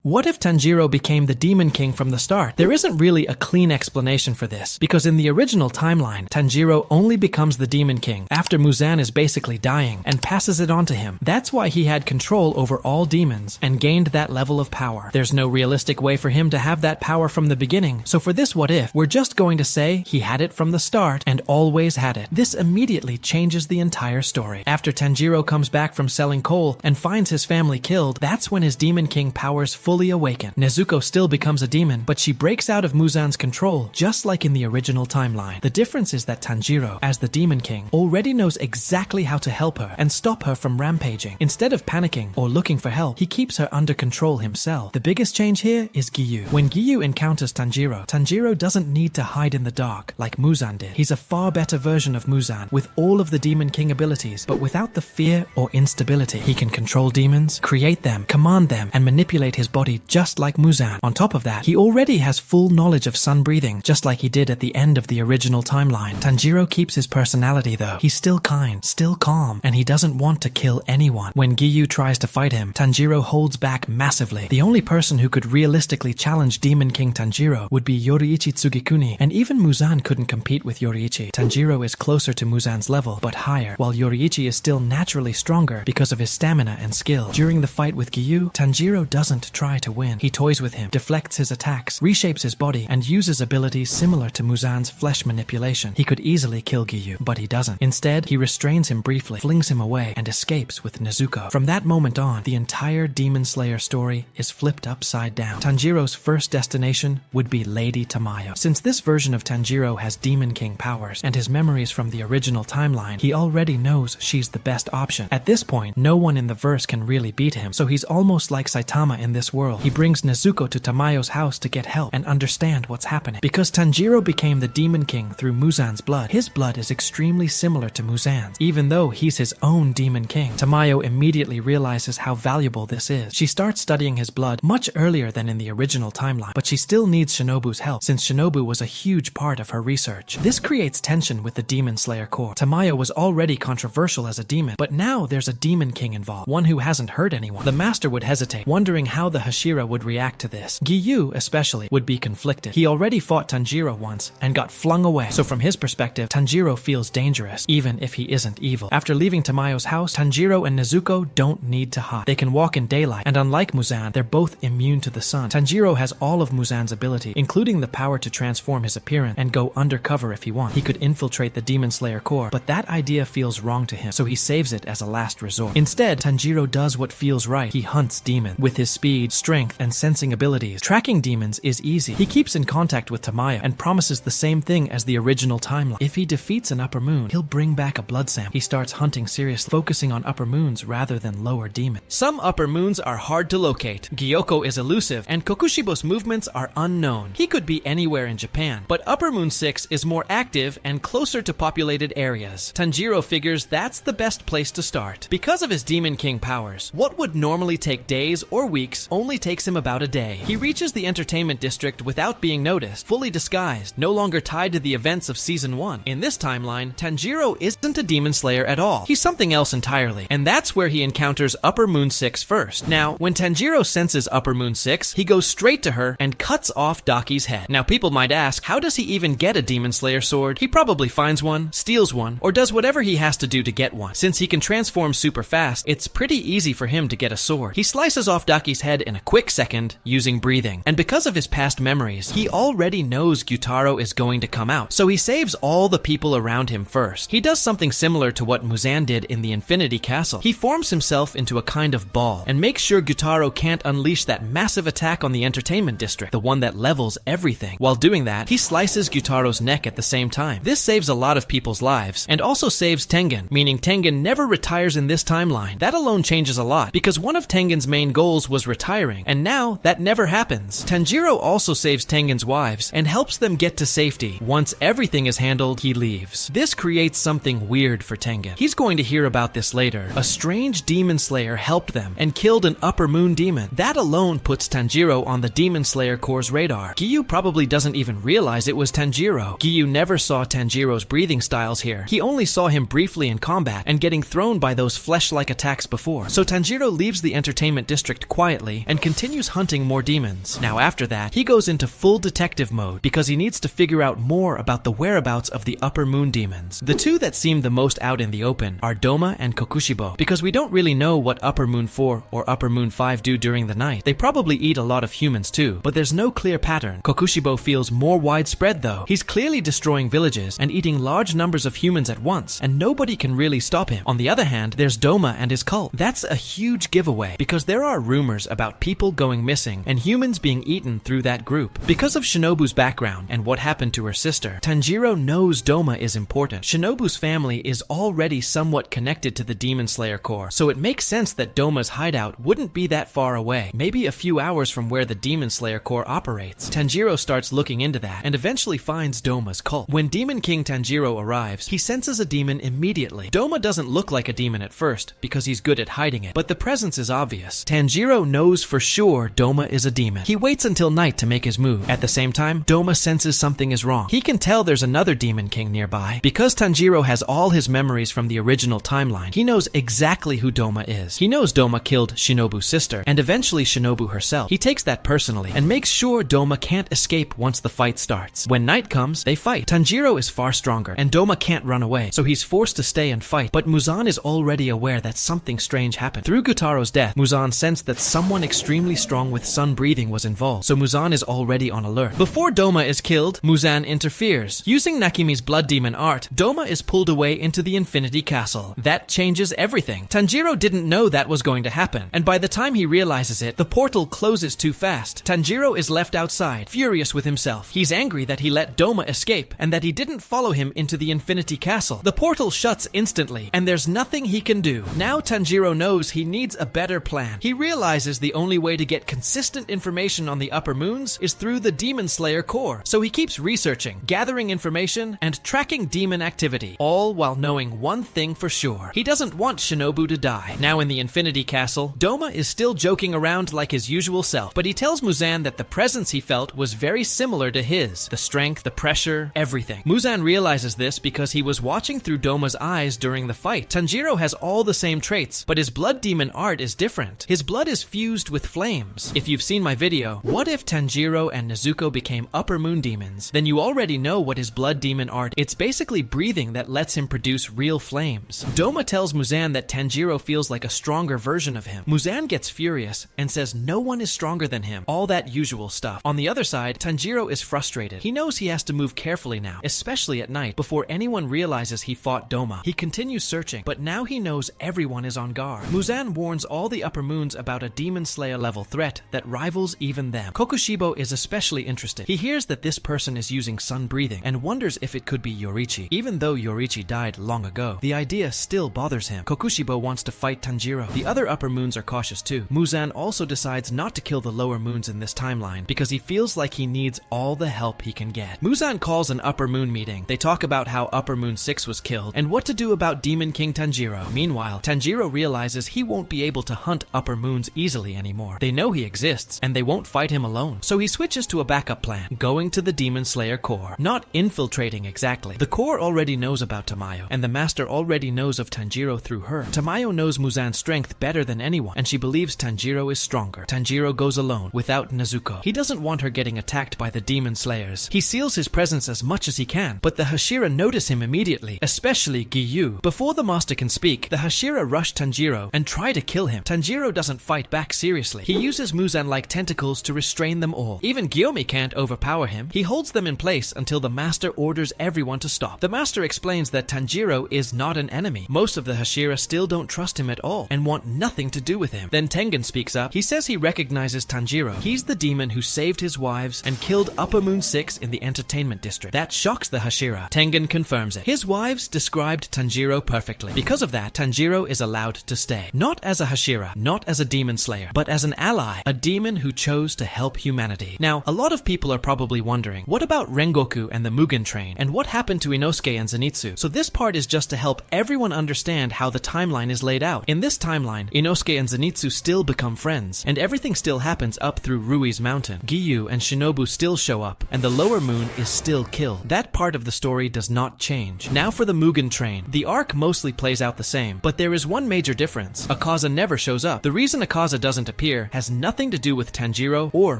What if Tanjiro became the Demon King from the start? There isn't really a clean explanation for this, because in the original timeline, Tanjiro only becomes the Demon King after Muzan is basically dying and passes it on to him. That's why he had control over all demons and gained that level of power. There's no realistic way for him to have that power from the beginning, so for this what if, we're just going to say he had it from the start and always had it. This immediately changes the entire story. After Tanjiro comes back from selling coal and finds his family killed, that's when his Demon King powers fully awaken. Nezuko still becomes a demon, but she breaks out of Muzan's control, just like in the original timeline. The difference is that Tanjiro, as the Demon King, already knows exactly how to help her and stop her from rampaging. Instead of panicking or looking for help, he keeps her under control himself. The biggest change here is Gyou. When Gyou encounters Tanjiro, Tanjiro doesn't need to hide in the dark like Muzan did. He's a far better version of Muzan, with all of the Demon King abilities, but without the fear or instability. He can control demons, create them, command them, and manipulate his body just like Muzan. On top of that, he already has full knowledge of sun breathing, just like he did at the end of the original timeline. Tanjiro keeps his personality though. He's still kind, still calm, and he doesn't want to kill anyone. When Gyou tries to fight him, Tanjiro holds back massively. The only person who could realistically challenge Demon King Tanjiro would be Yoriichi Tsugikuni, and even Muzan couldn't compete with Yoriichi. Tanjiro is closer to Muzan's level, but higher, while Yoriichi is still naturally stronger because of his stamina and skill. During the fight with Gyou, Tanjiro doesn't try to win. He toys with him, deflects his attacks, reshapes his body, and uses abilities similar to Muzan's flesh manipulation. He could easily kill Gyou, but he doesn't. Instead, he restrains him briefly, flings him away, and escapes with Nezuko. From that moment on, the entire Demon Slayer story is flipped upside down. Tanjiro's first destination would be Lady Tamayo. Since this version of Tanjiro has Demon King powers and his memories from the original timeline, he already knows she's the best option. At this point, no one in the verse can really beat him, so he's almost like Saitama in this world. He brings Nezuko to Tamayo's house to get help and understand what's happening. Because Tanjiro became the Demon King through Muzan's blood, his blood is extremely similar to Muzan's. Even though he's his own Demon King, Tamayo immediately realizes how valuable this is. She starts studying his blood much earlier than in the original timeline, but she still needs Shinobu's help since Shinobu was a huge part of her research. This creates tension with the Demon Slayer Corps. Tamayo was already controversial as a demon, but now there's a Demon King involved, one who hasn't hurt anyone. The Master would hesitate, wondering how the Hashira would react to this. Gyou, especially, would be conflicted. He already fought Tanjiro once and got flung away, so from his perspective, Tanjiro feels dangerous, even if he isn't evil. After leaving Tamayo's house, Tanjiro and Nezuko don't need to hide. They can walk in daylight, and unlike Muzan, they're both immune to the sun. Tanjiro has all of Muzan's ability, including the power to transform his appearance and go undercover if he wants. He could infiltrate the Demon Slayer Corps, but that idea feels wrong to him, so he saves it as a last resort. Instead, Tanjiro does what feels right. He hunts demons. With his speed, strength, and sensing abilities, tracking demons is easy. He keeps in contact with Tamayo and promises the same thing as the original timeline. If he defeats an upper moon, he'll bring back a blood sample. He starts hunting seriously, focusing on upper moons rather than lower demons. Some upper moons are hard to locate. Gyoko is elusive, and Kokushibo's movements are unknown. He could be anywhere in Japan, but Upper Moon 6 is more active and closer to populated areas. Tanjiro figures that's the best place to start. Because of his Demon King powers, what would normally take days or weeks only takes him about a day. He reaches the entertainment district without being noticed, fully disguised, no longer tied to the events of Season 1. In this timeline, Tanjiro isn't a Demon Slayer at all. He's something else entirely, and that's where he encounters Upper Moon 6 first. Now, when Tanjiro senses Upper Moon 6, he goes straight to her and cuts off Daki's head. Now, people might ask, how does he even get a Demon Slayer sword? He probably finds one, steals one, or does whatever he has to do to get one. Since he can transform super fast, it's pretty easy for him to get a sword. He slices off Daki's head in a quick second using breathing. And because of his past memories, he already knows Gyutaro is going to come out, so he saves all the people around him first. He does something similar to what Muzan did in the Infinity Castle. He forms himself into a kind of ball and makes sure Gyutaro can't unleash that massive attack on the entertainment district, the one that levels everything. While doing that, he slices Gyutaro's neck at the same time. This saves a lot of people's lives, and also saves Tengen, meaning Tengen never retires in this timeline. That alone changes a lot, because one of Tengen's main goals was retiring, and now that never happens. Tanjiro also saves Tengen's wives and helps them get to safety. Once everything is handled, he leaves. This creates something weird for Tengen. He's going to hear about this later. A strange demon slayer helped them and killed an upper moon demon. That alone puts Tanjiro on the Demon Slayer Corps' radar. Gyou probably doesn't even realize it was Tanjiro. Gyou never saw Tanjiro's breathing styles here. He only saw him briefly in combat and getting thrown by those flesh-like attacks before. So Tanjiro leaves the entertainment district quietly and continues hunting more demons. Now after that, he goes into full detective mode because he needs to figure out more about the whereabouts of the upper moon demons. The two that seem the most out in the open are Doma and Kokushibo, because we don't really know what Upper Moon 4 or Upper Moon 5 do during the night. They probably eat a lot of humans too, but there's no clear pattern. Kokushibo feels more widespread though. He's clearly destroying villages and eating large numbers of humans at once, and nobody can really stop him. On the other hand, there's Doma and his cult. That's a huge giveaway, because there are rumors about people going missing and humans being eaten through that group. Because of Shinobu's background and what happened to her sister, Tanjiro knows Doma is important. Shinobu's family is already somewhat connected to the Demon Slayer Corps, so it makes sense that Doma's hideout wouldn't be that far away, maybe a few hours from where the Demon Slayer Corps operates. Tanjiro starts looking into that and eventually finds Doma's cult. When Demon King Tanjiro arrives, he senses a demon immediately. Doma doesn't look like a demon at first because he's good at hiding it, but the presence is obvious. Tanjiro knows for sure Doma is a demon. He waits until night to make his move. At the same time, Doma senses something is wrong. He can tell there's another Demon King nearby. Because Tanjiro has all his memories from the original timeline, he knows exactly who Doma is. He knows Doma killed Shinobu's sister, and eventually Shinobu herself. He takes that personally, and makes sure Doma can't escape once the fight starts. When night comes, they fight. Tanjiro is far stronger, and Doma can't run away, so he's forced to stay and fight, but Muzan is already aware that something strange happened. Through Gutaro's death, Muzan sensed that someone extremely strong with sun breathing was involved, so Muzan is already on alert. Before Doma is killed, Muzan interferes. Using Nakimi's blood demon art, Doma is pulled away into the Infinity Castle. That changes everything. Tanjiro didn't know that was going to happen, and by the time he realizes it, the portal closes too fast. Tanjiro is left outside, furious with himself. He's angry that he let Doma escape, and that he didn't follow him into the Infinity Castle. The portal shuts instantly, and there's nothing he can do. Now Tanjiro knows he needs a better plan. He realizes the only way to get consistent information on the upper moons is through the Demon Slayer Corps, so he keeps researching, gathering information, and tracking demon activity, all while knowing one thing for sure. He doesn't want Shinobu to die. Now in the Infinity Castle, Doma is still joking around like his usual self, but he tells Muzan that the presence he felt was very similar to his. The strength, the pressure, everything. Muzan realizes this because he was watching through Doma's eyes during the fight. Tanjiro has all the same traits, but his blood demon art is different. His blood is fused with flames. If you've seen my video, what if Tanjiro and Nezuko became upper moon demons? Then you already know what his blood demon art. It's basically breathing that lets him produce real flames. Doma tells Muzan that Tanjiro feels like a stronger version of him. Muzan gets furious and says no one is stronger than him. All that usual stuff. On the other side, Tanjiro is frustrated. He knows he has to move carefully now, especially at night, before anyone realizes he fought Doma. He continues searching, but now he knows everyone is on guard. Muzan warns all the upper moons about a Demon Slayer level threat that rivals even them. Kokushibo is especially interested. He hears that this person is using sun breathing and wonders if it could be Yorichi. Even though Yorichi died long ago, the idea still bothers him. Kokushibo wants to fight Tanjiro. The other upper moons are cautious too. Muzan also decides not to kill the lower moons in this timeline because he feels like he needs all the help he can get. Muzan calls an upper moon meeting. They talk about how upper moon 6 was killed and what to do about Demon King Tanjiro. Meanwhile, Tanjiro realizes he won't be able to hunt upper moons easily anymore. They know he exists and they won't fight him alone. So he switches to a backup plan, going to the Demon Slayer Corps. Not infiltrating exactly. The Corps already knows about Tamayo, and the Master already knows of Tanjiro through her. Tamayo knows Muzan's strength better than anyone, and she believes Tanjiro is stronger. Tanjiro goes alone, without Nezuko. He doesn't want her getting attacked by the Demon Slayers. He seals his presence as much as he can, but the Hashira notice him immediately, especially Giyu. Before the Master can speak, the Hashira rush Tanjiro and try to kill him. Tanjiro doesn't fight back seriously. He uses Muzan-like tentacles to restrain them all. Even Gyomei can't overpower him. He holds them in place until the Master orders everyone to stop. The Master explains that Tanjiro is not an enemy. Most of the Hashira still don't trust him at all and want nothing to do with him. Then Tengen speaks up. He says he recognizes Tanjiro. He's the demon who saved his wives and killed Upper Moon 6 in the entertainment district. That shocks the Hashira. Tengen confirms it. His wives described Tanjiro perfectly. Because of that, Tanjiro is allowed to stay. Not as a Hashira, not as a demon slayer, but as an ally, a demon who chose to help humanity. Now, a lot of people are probably wondering, what about Rengoku and the Mugen train? And what happened to Inosuke and Zenitsu? So this part is just to help everyone understand how the timeline is laid out. In this timeline, Inosuke and Zenitsu still become friends, and everything still happens up through Rui's mountain. Giyu and Shinobu still show up, and the lower moon is still killed. That part of the story does not change. Now for the Mugen train. The arc mostly plays out the same, but there is one major difference. Akaza never shows up. The reason Akaza doesn't appear appear has nothing to do with Tanjiro or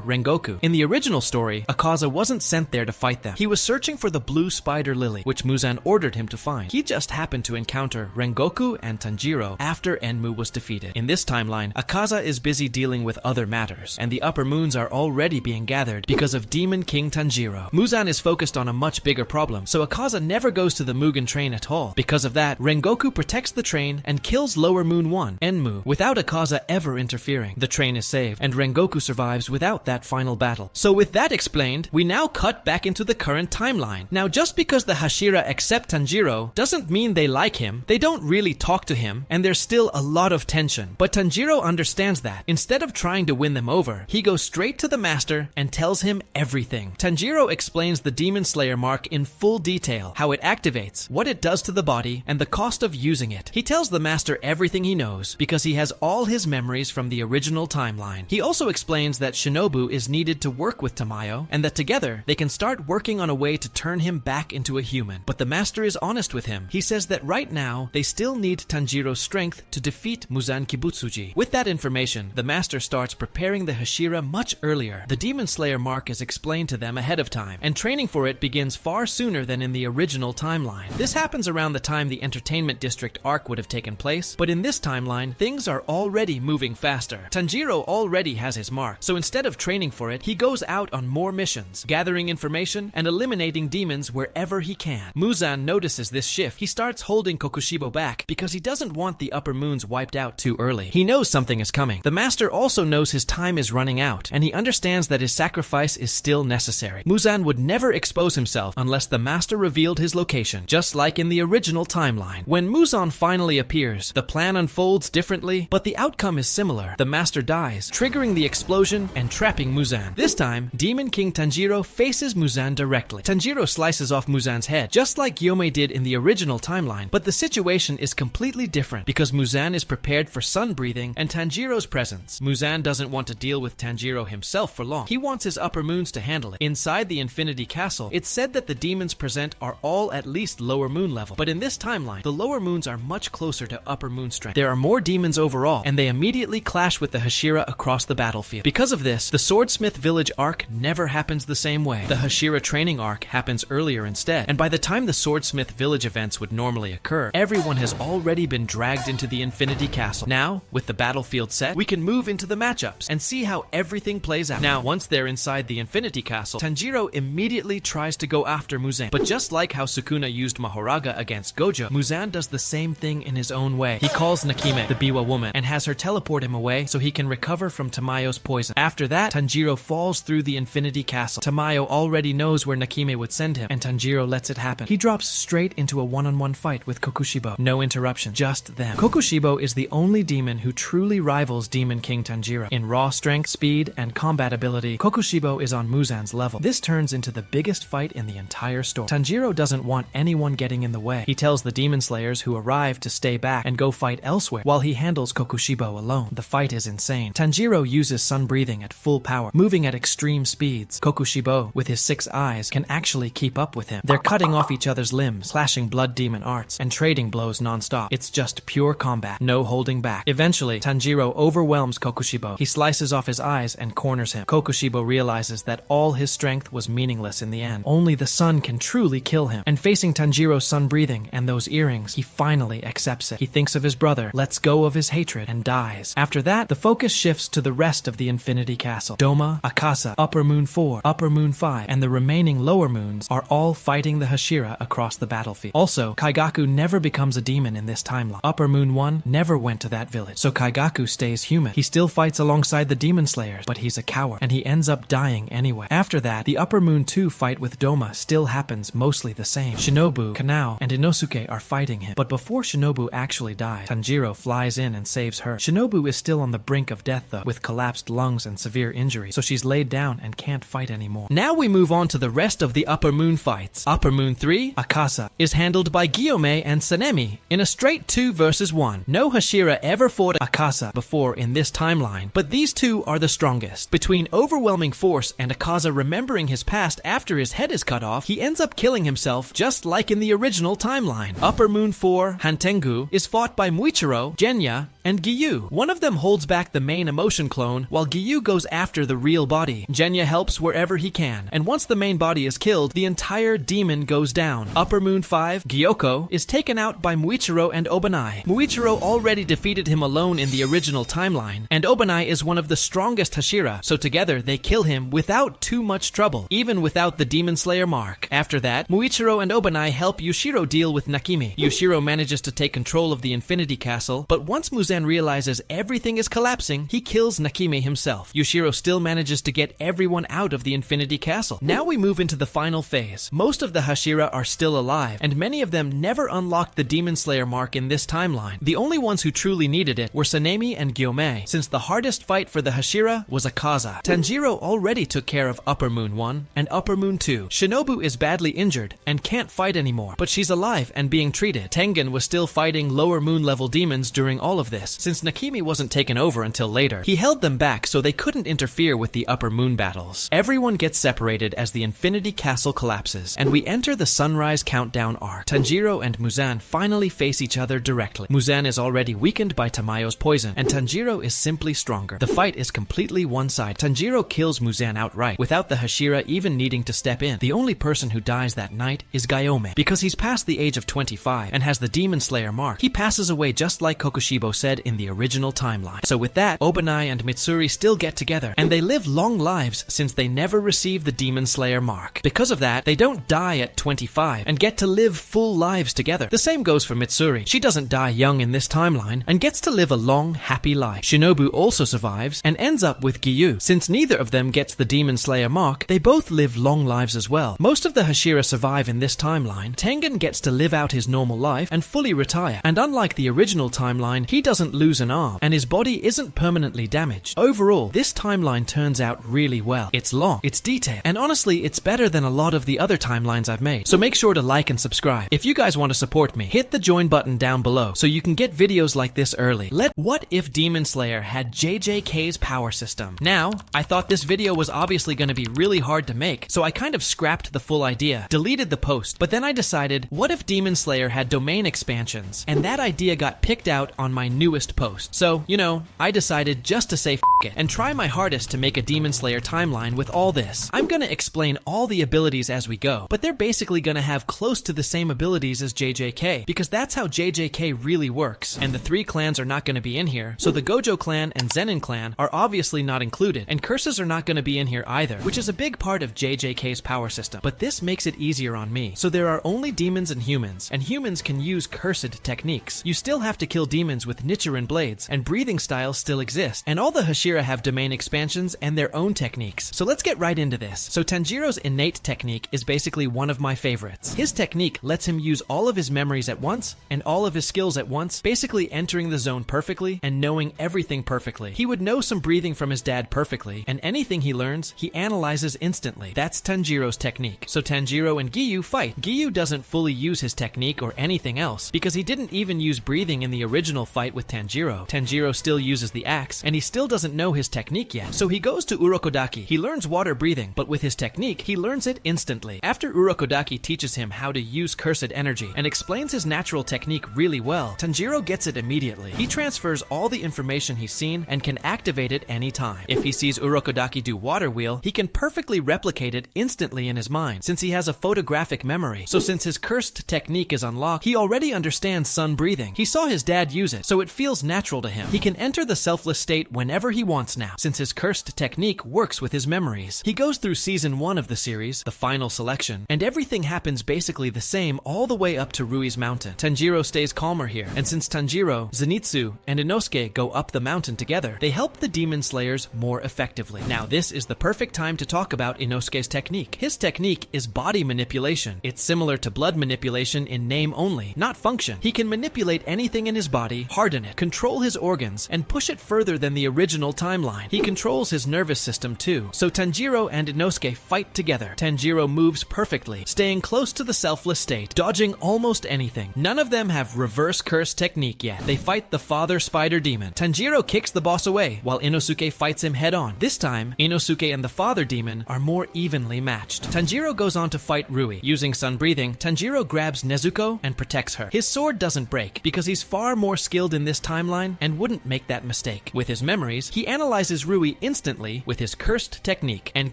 Rengoku. In the original story, Akaza wasn't sent there to fight them. He was searching for the blue spider lily, which Muzan ordered him to find. He just happened to encounter Rengoku and Tanjiro after Enmu was defeated. In this timeline, Akaza is busy dealing with other matters, and the upper moons are already being gathered because of Demon King Tanjiro. Muzan is focused on a much bigger problem, so Akaza never goes to the Mugen train at all. Because of that, Rengoku protects the train and kills Lower Moon 1, Enmu, without Akaza ever interfering. The train is saved, and Rengoku survives without that final battle. So with that explained, we now cut back into the current timeline. Now, just because the Hashira accept Tanjiro doesn't mean they like him. They don't really talk to him, and there's still a lot of tension. But Tanjiro understands that. Instead of trying to win them over, he goes straight to the master and tells him everything. Tanjiro explains the Demon Slayer mark in full detail, how it activates, what it does to the body, and the cost of using it. He tells the master everything he knows because he has all his memories from the original timeline. He also explains that Shinobu is needed to work with Tamayo, and that together they can start working on a way to turn him back into a human. But the master is honest with him. He says that right now they still need Tanjiro's strength to defeat Muzan Kibutsuji. With that information, the master starts preparing the Hashira much earlier. The Demon Slayer mark is explained to them ahead of time, and training for it begins far sooner than in the original timeline. This happens around the time the Entertainment District arc would have taken place, but in this timeline, things are already moving faster. Tanjiro already has his mark, so instead of training for it, he goes out on more missions, gathering information and eliminating demons wherever he can. Muzan notices this shift. He starts holding Kokushibo back because he doesn't want the upper moons wiped out too early. He knows something is coming. The master also knows his time is running out, and he understands that his sacrifice is still necessary. Muzan would never expose himself unless the master revealed his location, just like in the original timeline. When Muzan finally appears, the plan unfolds differently, but the outcome is similar. The master dies, triggering the explosion and trapping Muzan. This time, Demon King Tanjiro faces Muzan directly. Tanjiro slices off Muzan's head, just like Gyomei did in the original timeline, but the situation is completely different because Muzan is prepared for sun breathing and Tanjiro's presence. Muzan doesn't want to deal with Tanjiro himself for long. He wants his upper moons to handle it. Inside the Infinity Castle, it's said that the demons present are all at least lower moon level, but in this timeline, the lower moons are much closer to upper moon strength. There are more demons overall, and they immediately clash with the Hashira across the battlefield. Because of this, the Swordsmith village arc never happens the same way. The Hashira training arc happens earlier instead, and by the time the Swordsmith village events would normally occur, everyone has already been dragged into the Infinity Castle. Now, with the battlefield set, we can move into the matchups and see how everything plays out. Now, once they're inside the Infinity Castle, Tanjiro immediately tries to go after Muzan. But just like how Sukuna used Mahoraga against Gojo, Muzan does the same thing in his own way. He calls Nakime, the Biwa woman, and has her teleport him away so he can recover from Tamayo's poison. After that, Tanjiro falls through the Infinity Castle. Tamayo already knows where Nakime would send him, and Tanjiro lets it happen. He drops straight into a one-on-one fight with Kokushibo. No interruption, just them. Kokushibo is the only demon who truly rivals Demon King Tanjiro. In raw strength, speed, and combat ability, Kokushibo is on Muzan's level. This turns into the biggest fight in the entire story. Tanjiro doesn't want anyone getting in the way. He tells the demon slayers who arrive to stay back and go fight elsewhere while he handles Kokushibo alone. The fight is insane. Tanjiro uses sun breathing at full power, moving at extreme speeds. Kokushibo, with his 6 eyes, can actually keep up with him. They're cutting off each other's limbs, clashing blood demon arts, and trading blows non-stop. It's just pure combat, no holding back. Eventually, Tanjiro overwhelms Kokushibo. He slices off his eyes and corners him. Kokushibo realizes that all his strength was meaningless in the end. Only the sun can truly kill him. And facing Tanjiro's sun breathing and those earrings, he finally accepts it. He thinks of his brother, lets go of his hatred, and dies. After that, the focus shifts to the rest of the Infinity Castle. Doma, Akaza, Upper Moon 4, Upper Moon 5, and the remaining lower moons are all fighting the Hashira across the battlefield. Also, Kaigaku never becomes a demon in this timeline. Upper Moon 1 never went to that village, so Kaigaku stays human. He still fights alongside the demon slayers, but he's a coward, and he ends up dying anyway. After that, the Upper Moon 2 fight with Doma still happens mostly the same. Shinobu, Kanao, and Inosuke are fighting him, but before Shinobu actually dies, Tanjiro flies in and saves her. Shinobu is still on the brink of death though, with collapsed lungs and severe injuries, so she's laid down and can't fight anymore. Now we move on to the rest of the Upper Moon fights. Upper Moon 3, Akaza, is handled by Gyomei and Sanemi in a straight 2 versus 1. No Hashira ever fought Akaza before in this timeline, but these two are the strongest. Between overwhelming force and Akaza remembering his past after his head is cut off, he ends up killing himself just like in the original timeline. Upper Moon 4, Hantengu, is fought by Muichiro, Genya, and Gyu. One of them holds back the main emotion clone, while Gyu goes after the real body. Genya helps wherever he can, and once the main body is killed, the entire demon goes down. Upper Moon 5, Gyoko, is taken out by Muichiro and Obanai. Muichiro already defeated him alone in the original timeline, and Obanai is one of the strongest Hashira, so together they kill him without too much trouble, even without the Demon Slayer mark. After that, Muichiro and Obanai help Yushiro deal with Nakimi. Yushiro manages to take control of the Infinity Castle, but once Muzan realizes everything is collapsing, he kills Nakimi himself. Yushiro still manages to get everyone out of the Infinity Castle. Now we move into the final phase. Most of the Hashira are still alive, and many of them never unlocked the Demon Slayer mark in this timeline. The only ones who truly needed it were Sanemi and Gyomei, since the hardest fight for the Hashira was Akaza. Tanjiro already took care of Upper Moon 1 and Upper Moon 2. Shinobu is badly injured and can't fight anymore, but she's alive and being treated. Tengen was still fighting lower moon level demons during all of this, since Nakimi wasn't taken over until later. He held them back so they couldn't interfere with the Upper Moon battles. Everyone gets separated as the Infinity Castle collapses, and we enter the Sunrise Countdown arc. Tanjiro and Muzan finally face each other directly. Muzan is already weakened by Tamayo's poison, and Tanjiro is simply stronger. The fight is completely one-sided. Tanjiro kills Muzan outright, without the Hashira even needing to step in. The only person who dies that night is Gyomei. Because he's past the age of 25 and has the Demon Slayer mark, he passes away just like Kokushibo said in the original timeline. So with that, Obanai and Mitsuri still get together, and they live long lives since they never receive the Demon Slayer mark. Because of that, they don't die at 25 and get to live full lives together. The same goes for Mitsuri. She doesn't die young in this timeline and gets to live a long, happy life. Shinobu also survives and ends up with Gyu. Since neither of them gets the Demon Slayer mark, they both live long lives as well. Most of the Hashira survive in this timeline. Tengen gets to live out his normal life and fully retire, and unlike the original timeline, he doesn't lose an arm, and his body isn't permanently damaged. Overall, this timeline turns out really well. It's long, it's detailed, and honestly, it's better than a lot of the other timelines I've made. So make sure to like and subscribe. If you guys want to support me, hit the join button down below so you can get videos like this early. What if Demon Slayer had JJK's power system? Now, I thought this video was obviously going to be really hard to make, so I kind of scrapped the full idea, deleted the post, but then I decided, what if Demon Slayer had domain expansions? And that idea got picked out on my newest post. So, you know, I decided just to say f it and try my hardest to make a Demon Slayer timeline with all this. I'm gonna explain all the abilities as we go, but they're basically gonna have close to the same abilities as JJK, because that's how JJK really works, and the three clans are not gonna be in here, so the Gojo clan and Zenin clan are obviously not included, and curses are not gonna be in here either, which is a big part of JJK's power system, but this makes it easier on me. So there are only demons and humans can use cursed techniques. You still have to kill demons with Nichiren blades, and breathing styles still exist, and all the Hashira have domain expansions and their own techniques. So let's get right into this. So Tanjiro's innate technique is basically one of my favorites. His technique lets him use all of his memories at once and all of his skills at once, basically entering the zone perfectly and knowing everything perfectly. He would know some breathing from his dad perfectly, and anything he learns, he analyzes instantly. That's Tanjiro's technique. So Tanjiro and Gyu fight. Gyu doesn't fully use his technique or anything else, because he didn't even use breathing in the original fight with Tanjiro. Tanjiro still uses the axe, and he still doesn't know his technique yet. So he goes to Urokodaki. He learns water breathing, but with his technique, he learns it instantly. After Urokodaki teaches him how to use cursed energy and explains his natural technique really well, Tanjiro gets it immediately. He transfers all the information he's seen and can activate it anytime. If he sees Urokodaki do water wheel, he can perfectly replicate it instantly in his mind, since he has a photographic memory. So since his cursed technique is unlocked, he already understands sun breathing. He saw his dad use it, so it feels natural to him. He can enter the selfless state whenever he wants now, since his cursed technique works with his memories. He goes through season 1 of the series, the final selection, and everything happens basically the same all the way up to Rui's mountain. Tanjiro stays calmer here, and since Tanjiro, Zenitsu, and Inosuke go up the mountain together, they help the demon slayers more effectively. Now this is the perfect time to talk about Inosuke's technique. His technique is body manipulation. It's similar to blood manipulation in name only, not function. He can manipulate anything in his body, harden it, control his organs, and push it further than the original timeline. He controls his nervous system too. So Tanjiro and Inosuke fight together. Tanjiro moves perfectly, staying close to the selfless state, dodging almost anything. None of them have reverse curse technique yet. They fight the father spider demon. Tanjiro kicks the boss away, while Inosuke fights him head on. This time, Inosuke and the father demon are more evenly matched. Tanjiro goes on to fight Rui. Using sun breathing, Tanjiro grabs Nezuko and protects her. His sword doesn't break, because he's far more skilled in this this timeline and wouldn't make that mistake. With his memories, he analyzes Rui instantly with his cursed technique and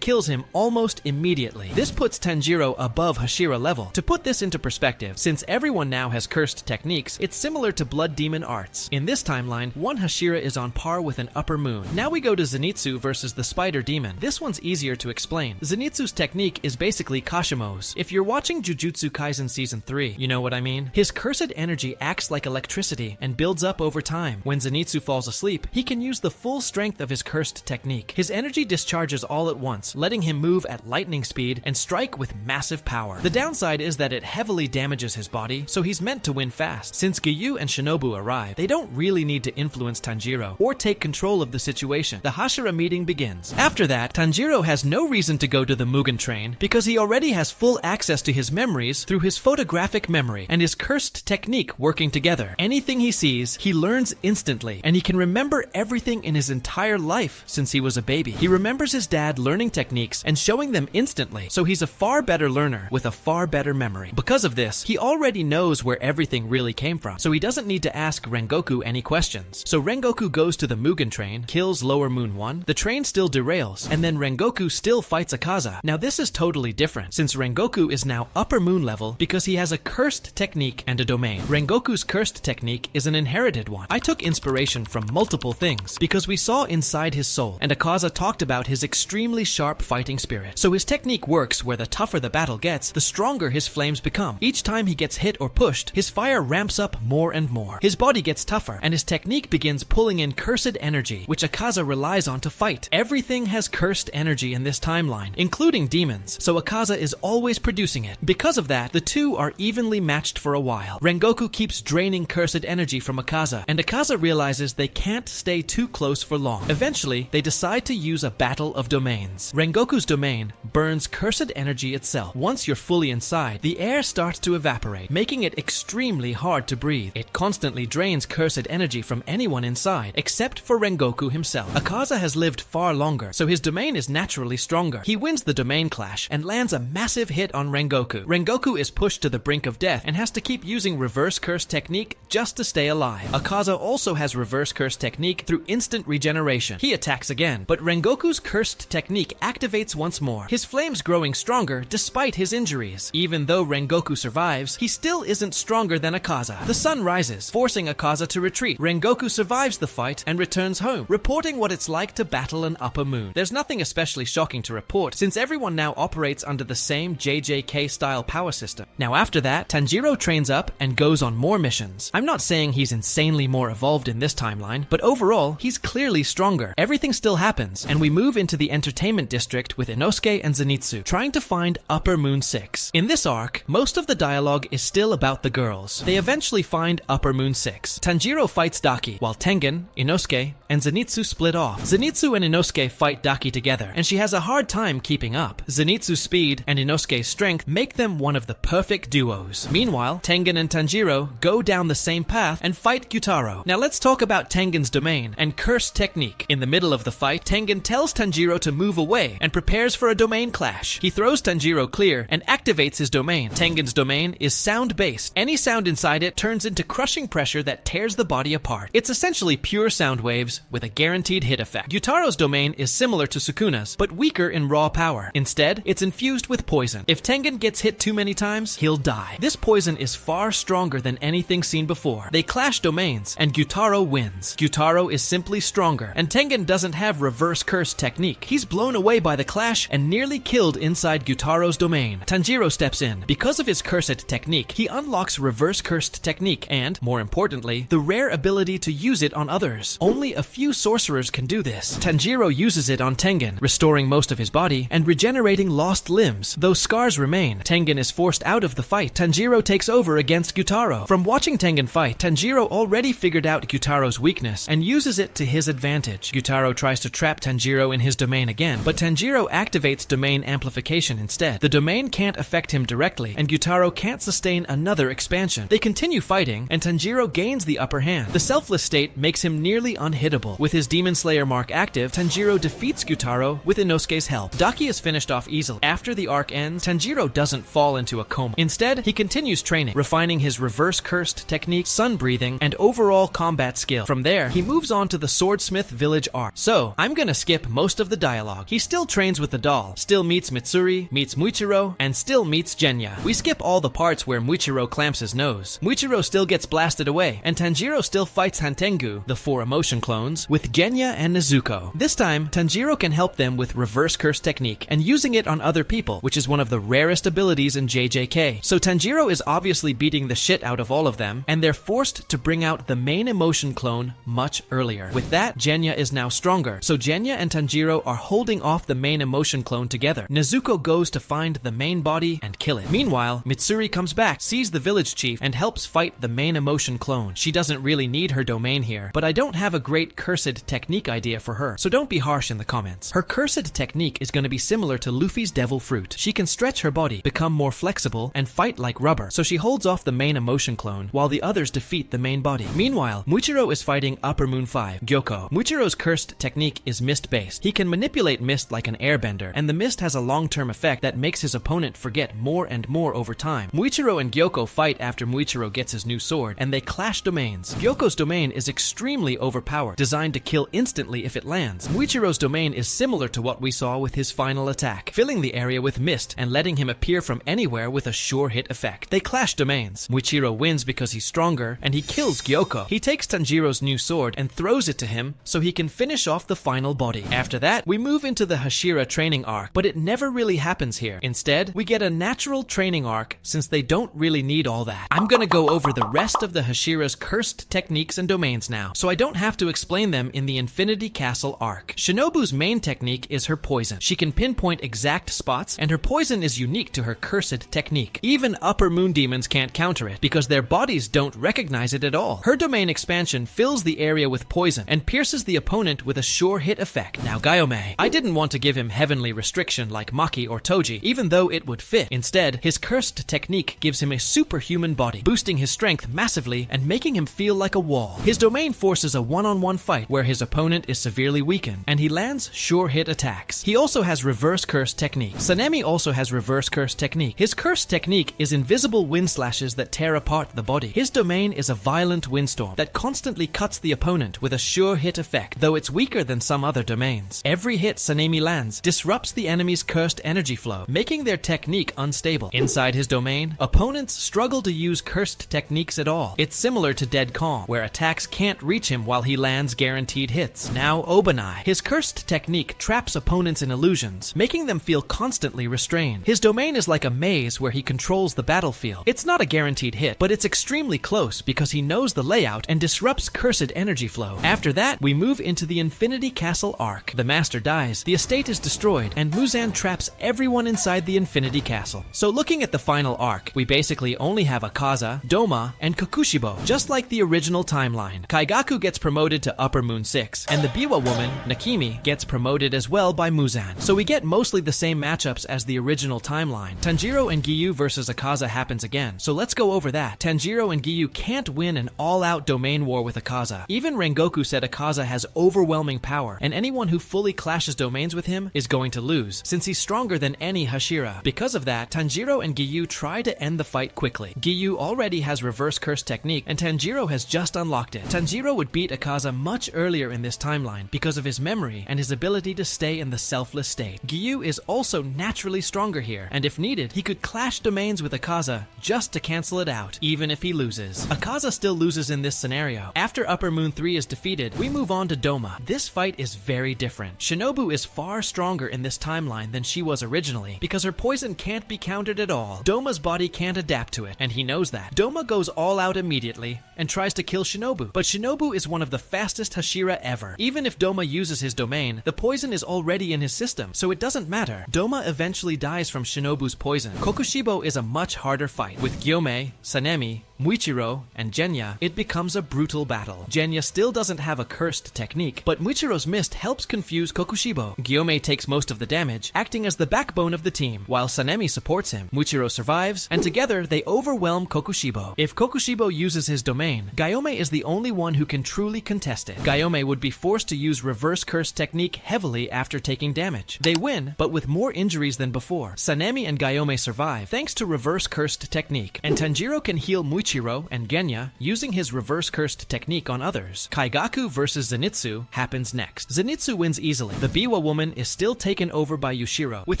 kills him almost immediately. This puts Tanjiro above Hashira level. To put this into perspective, since everyone now has cursed techniques, it's similar to Blood Demon arts. In this timeline, one Hashira is on par with an upper moon. Now we go to Zenitsu versus the Spider Demon. This one's easier to explain. Zenitsu's technique is basically Kashimo's. If you're watching Jujutsu Kaisen Season 3, you know what I mean? His cursed energy acts like electricity and builds up over time. When Zenitsu falls asleep, he can use the full strength of his cursed technique. His energy discharges all at once, letting him move at lightning speed and strike with massive power. The downside is that it heavily damages his body, so he's meant to win fast. Since Gyou and Shinobu arrive, they don't really need to influence Tanjiro or take control of the situation. The Hashira meeting begins. After that, Tanjiro has no reason to go to the Mugen train because he already has full access to his memories through his photographic memory and his cursed technique working together. Anything he sees, he learns instantly, and he can remember everything in his entire life since he was a baby. He remembers his dad learning techniques and showing them instantly, so he's a far better learner with a far better memory. Because of this, he already knows where everything really came from, so he doesn't need to ask Rengoku any questions. So Rengoku goes to the Mugen train, kills Lower Moon 1, the train still derails, and then Rengoku still fights Akaza. Now this is totally different, since Rengoku is now upper moon level because he has a cursed technique and a domain. Rengoku's cursed technique is an inherited one. I took inspiration from multiple things because we saw inside his soul, and Akaza talked about his extremely sharp fighting spirit. So his technique works where the tougher the battle gets, the stronger his flames become. Each time he gets hit or pushed, his fire ramps up more and more. His body gets tougher, and his technique begins pulling in cursed energy, which Akaza relies on to fight. Everything has cursed energy in this timeline, including demons, so Akaza is always producing it. Because of that, the two are evenly matched for a while. Rengoku keeps draining cursed energy from Akaza, and Akaza realizes they can't stay too close for long. Eventually, they decide to use a battle of domains. Rengoku's domain burns cursed energy itself. Once you're fully inside, the air starts to evaporate, making it extremely hard to breathe. It constantly drains cursed energy from anyone inside, except for Rengoku himself. Akaza has lived far longer, so his domain is naturally stronger. He wins the domain clash and lands a massive hit on Rengoku. Rengoku is pushed to the brink of death and has to keep using reverse curse technique just to stay alive. Akaza also has reverse curse technique through instant regeneration. He attacks again, but Rengoku's cursed technique activates once more, his flames growing stronger despite his injuries. Even though Rengoku survives, he still isn't stronger than Akaza. The sun rises, forcing Akaza to retreat. Rengoku survives the fight and returns home, reporting what it's like to battle an upper moon. There's nothing especially shocking to report, since everyone now operates under the same JJK-style power system. Now after that, Tanjiro trains up and goes on more missions. I'm not saying he's insanely more evolved in this timeline, but overall, he's clearly stronger. Everything still happens, and we move into the entertainment district with Inosuke and Zenitsu, trying to find Upper Moon 6. In this arc, most of the dialogue is still about the girls. They eventually find Upper Moon 6. Tanjiro fights Daki, while Tengen, Inosuke, and Zenitsu split off. Zenitsu and Inosuke fight Daki together, and she has a hard time keeping up. Zenitsu's speed and Inosuke's strength make them one of the perfect duos. Meanwhile, Tengen and Tanjiro go down the same path and fight Gyutaro. Now let's talk about Tengen's domain and curse technique. In the middle of the fight, Tengen tells Tanjiro to move away and prepares for a domain clash. He throws Tanjiro clear and activates his domain. Tengen's domain is sound-based. Any sound inside it turns into crushing pressure that tears the body apart. It's essentially pure sound waves with a guaranteed hit effect. Gyutaro's domain is similar to Sukuna's, but weaker in raw power. Instead, it's infused with poison. If Tengen gets hit too many times, he'll die. This poison is far stronger than anything seen before. They clash domains, and Gyutaro wins. Gyutaro is simply stronger, and Tengen doesn't have reverse curse technique. He's blown away by the clash and nearly killed inside Gyutaro's domain. Tanjiro steps in. Because of his cursed technique, he unlocks reverse cursed technique and, more importantly, the rare ability to use it on others. Only a few sorcerers can do this. Tanjiro uses it on Tengen, restoring most of his body and regenerating lost limbs. Though scars remain, Tengen is forced out of the fight. Tanjiro takes over against Gyutaro. From watching Tengen fight, Tanjiro already figured out Gyutaro's weakness and uses it to his advantage. Gyutaro tries to trap Tanjiro in his domain again, but Tanjiro activates domain amplification instead. The domain can't affect him directly, and Gyutaro can't sustain another expansion. They continue fighting, and Tanjiro gains the upper hand. The selfless state makes him nearly unhittable. With his Demon Slayer mark active, Tanjiro defeats Gyutaro with Inosuke's help. Daki is finished off easily. After the arc ends, Tanjiro doesn't fall into a coma. Instead, he continues training, refining his reverse cursed technique, sun breathing, and overall combat skill. From there, he moves on to the Swordsmith village arc. So, I'm gonna skip most of the dialogue. He still trains with the doll, still meets Mitsuri, meets Muichiro, and still meets Genya. We skip all the parts where Muichiro clamps his nose. Muichiro still gets blasted away, and Tanjiro still fights Hantengu, the 4 emotion clones, with Genya and Nezuko. This time, Tanjiro can help them with reverse curse technique and using it on other people, which is one of the rarest abilities in JJK. So Tanjiro is obviously beating the shit out of all of them, and they're forced to bring out the main emotion clone much earlier. With that, Genya is now stronger, so Genya and Tanjiro are holding off the main emotion clone together. Nezuko goes to find the main body and kill it. Meanwhile, Mitsuri comes back, sees the village chief, and helps fight the main emotion clone. She doesn't really need her domain here, but I don't have a great cursed technique idea for her, so don't be harsh in the comments. Her cursed technique is going to be similar to Luffy's devil fruit. She can stretch her body, become more flexible, and fight like rubber, so she holds off the main emotion clone while the others defeat the main body. Meanwhile, Muichiro is fighting Upper Moon 5, Gyoko. Muichiro's cursed technique is mist-based. He can manipulate mist like an airbender, and the mist has a long-term effect that makes his opponent forget more and more over time. Muichiro and Gyoko fight after Muichiro gets his new sword, and they clash domains. Gyoko's domain is extremely overpowered, designed to kill instantly if it lands. Muichiro's domain is similar to what we saw with his final attack, filling the area with mist and letting him appear from anywhere with a sure hit effect. They clash domains. Muichiro wins because he's stronger, and he kills Gyoko. He takes Tanjiro's new sword and throws it to him so he can finish off the final body. After that, we move into the Hashira training arc, but it never really happens here. Instead, we get a natural training arc since they don't really need all that. I'm gonna go over the rest of the Hashira's cursed techniques and domains now, so I don't have to explain them in the Infinity Castle arc. Shinobu's main technique is her poison. She can pinpoint exact spots, and her poison is unique to her cursed technique. Even Upper Moon demons can't counter it, because their bodies don't recognize it at all. Her domain expansion fills the area with poison, and pierces the opponent with a sure hit effect. Now Gyomei. I didn't want to give him heavenly restriction like Maki or Toji, even though it would fit. Instead, his cursed technique gives him a superhuman body, boosting his strength massively and making him feel like a wall. His domain forces a one-on-one fight where his opponent is severely weakened, and he lands sure hit attacks. He also has reverse curse technique. Sanemi also has reverse curse technique. His curse technique is invisible wind slashes that tear apart the body. His domain is a violent windstorm that constantly cuts the opponent with a sure hit effect, though it's weaker than some other domains. Every hit Sanemi lands disrupts the enemy's cursed energy flow, making their technique unstable. Inside his domain, opponents struggle to use cursed techniques at all. It's similar to Dead Calm, where attacks can't reach him while he lands guaranteed hits. Now Obanai. His cursed technique traps opponents in illusions, making them feel constantly restrained. His domain is like a maze where he controls the battlefield. It's not a guaranteed hit, but it's extremely close because he knows the layout and disrupts cursed energy flow. After that, we move into the Infinity Castle arc. The master dies, the estate is destroyed, and Muzan traps everyone inside the Infinity Castle. So looking at the final arc, we basically only have Akaza, Doma, and Kokushibo, just like the original timeline. Kaigaku gets promoted to Upper Moon 6, and the Biwa woman, Nakimi, gets promoted as well by Muzan. So we get mostly the same matchups as the original timeline. Tanjiro and Giyu versus Akaza happens again, so let's go over that. Tanjiro and Giyu can't win an all-out domain war with Akaza. Even Rengoku said Akaza has overwhelming power, and anyone who fully clashes domains with him is going to lose, since he's stronger than any Hashira. Because of that, Tanjiro and Giyu try to end the fight quickly. Giyu already has reverse curse technique, and Tanjiro has just unlocked it. Tanjiro would beat Akaza much earlier in this timeline because of his memory and his ability to stay in the selfless state. Giyu is also naturally stronger here, and if needed, he could clash domains with Akaza just to cancel it out, even if he loses. Akaza still loses in this scenario. After Upper Moon 3 is defeated, we move on to Doma. This fight is very different. Shinobu is far stronger in this timeline than she was originally, because her poison can't be countered at all. Doma's body can't adapt to it, and he knows that. Doma goes all out immediately and tries to kill Shinobu, but Shinobu is one of the fastest Hashira ever. Even if Doma uses his domain, the poison is already in his system, so it doesn't matter. Doma eventually dies from Shinobu's poison. Kokushibo is a much harder fight. With Gyomei, Sanemi, Muichiro, and Genya, it becomes a brutal battle. Genya still doesn't have a cursed technique, but Muichiro's mist helps confuse Kokushibo. Gyomei takes most of the damage, acting as the backbone of the team, while Sanemi supports him. Muichiro survives, and together they overwhelm Kokushibo. If Kokushibo uses his domain, Gyomei is the only one who can truly contest it. Gyomei would be forced to use reverse curse technique heavily after taking damage. They win, but with more injuries than before. Sanemi and Gyomei survive, thanks to reverse cursed technique, and Tanjiro can heal Muichiro and Genya using his his reverse cursed technique on others. Kaigaku versus Zenitsu happens next. Zenitsu wins easily. The Biwa woman is still taken over by Yushiro, with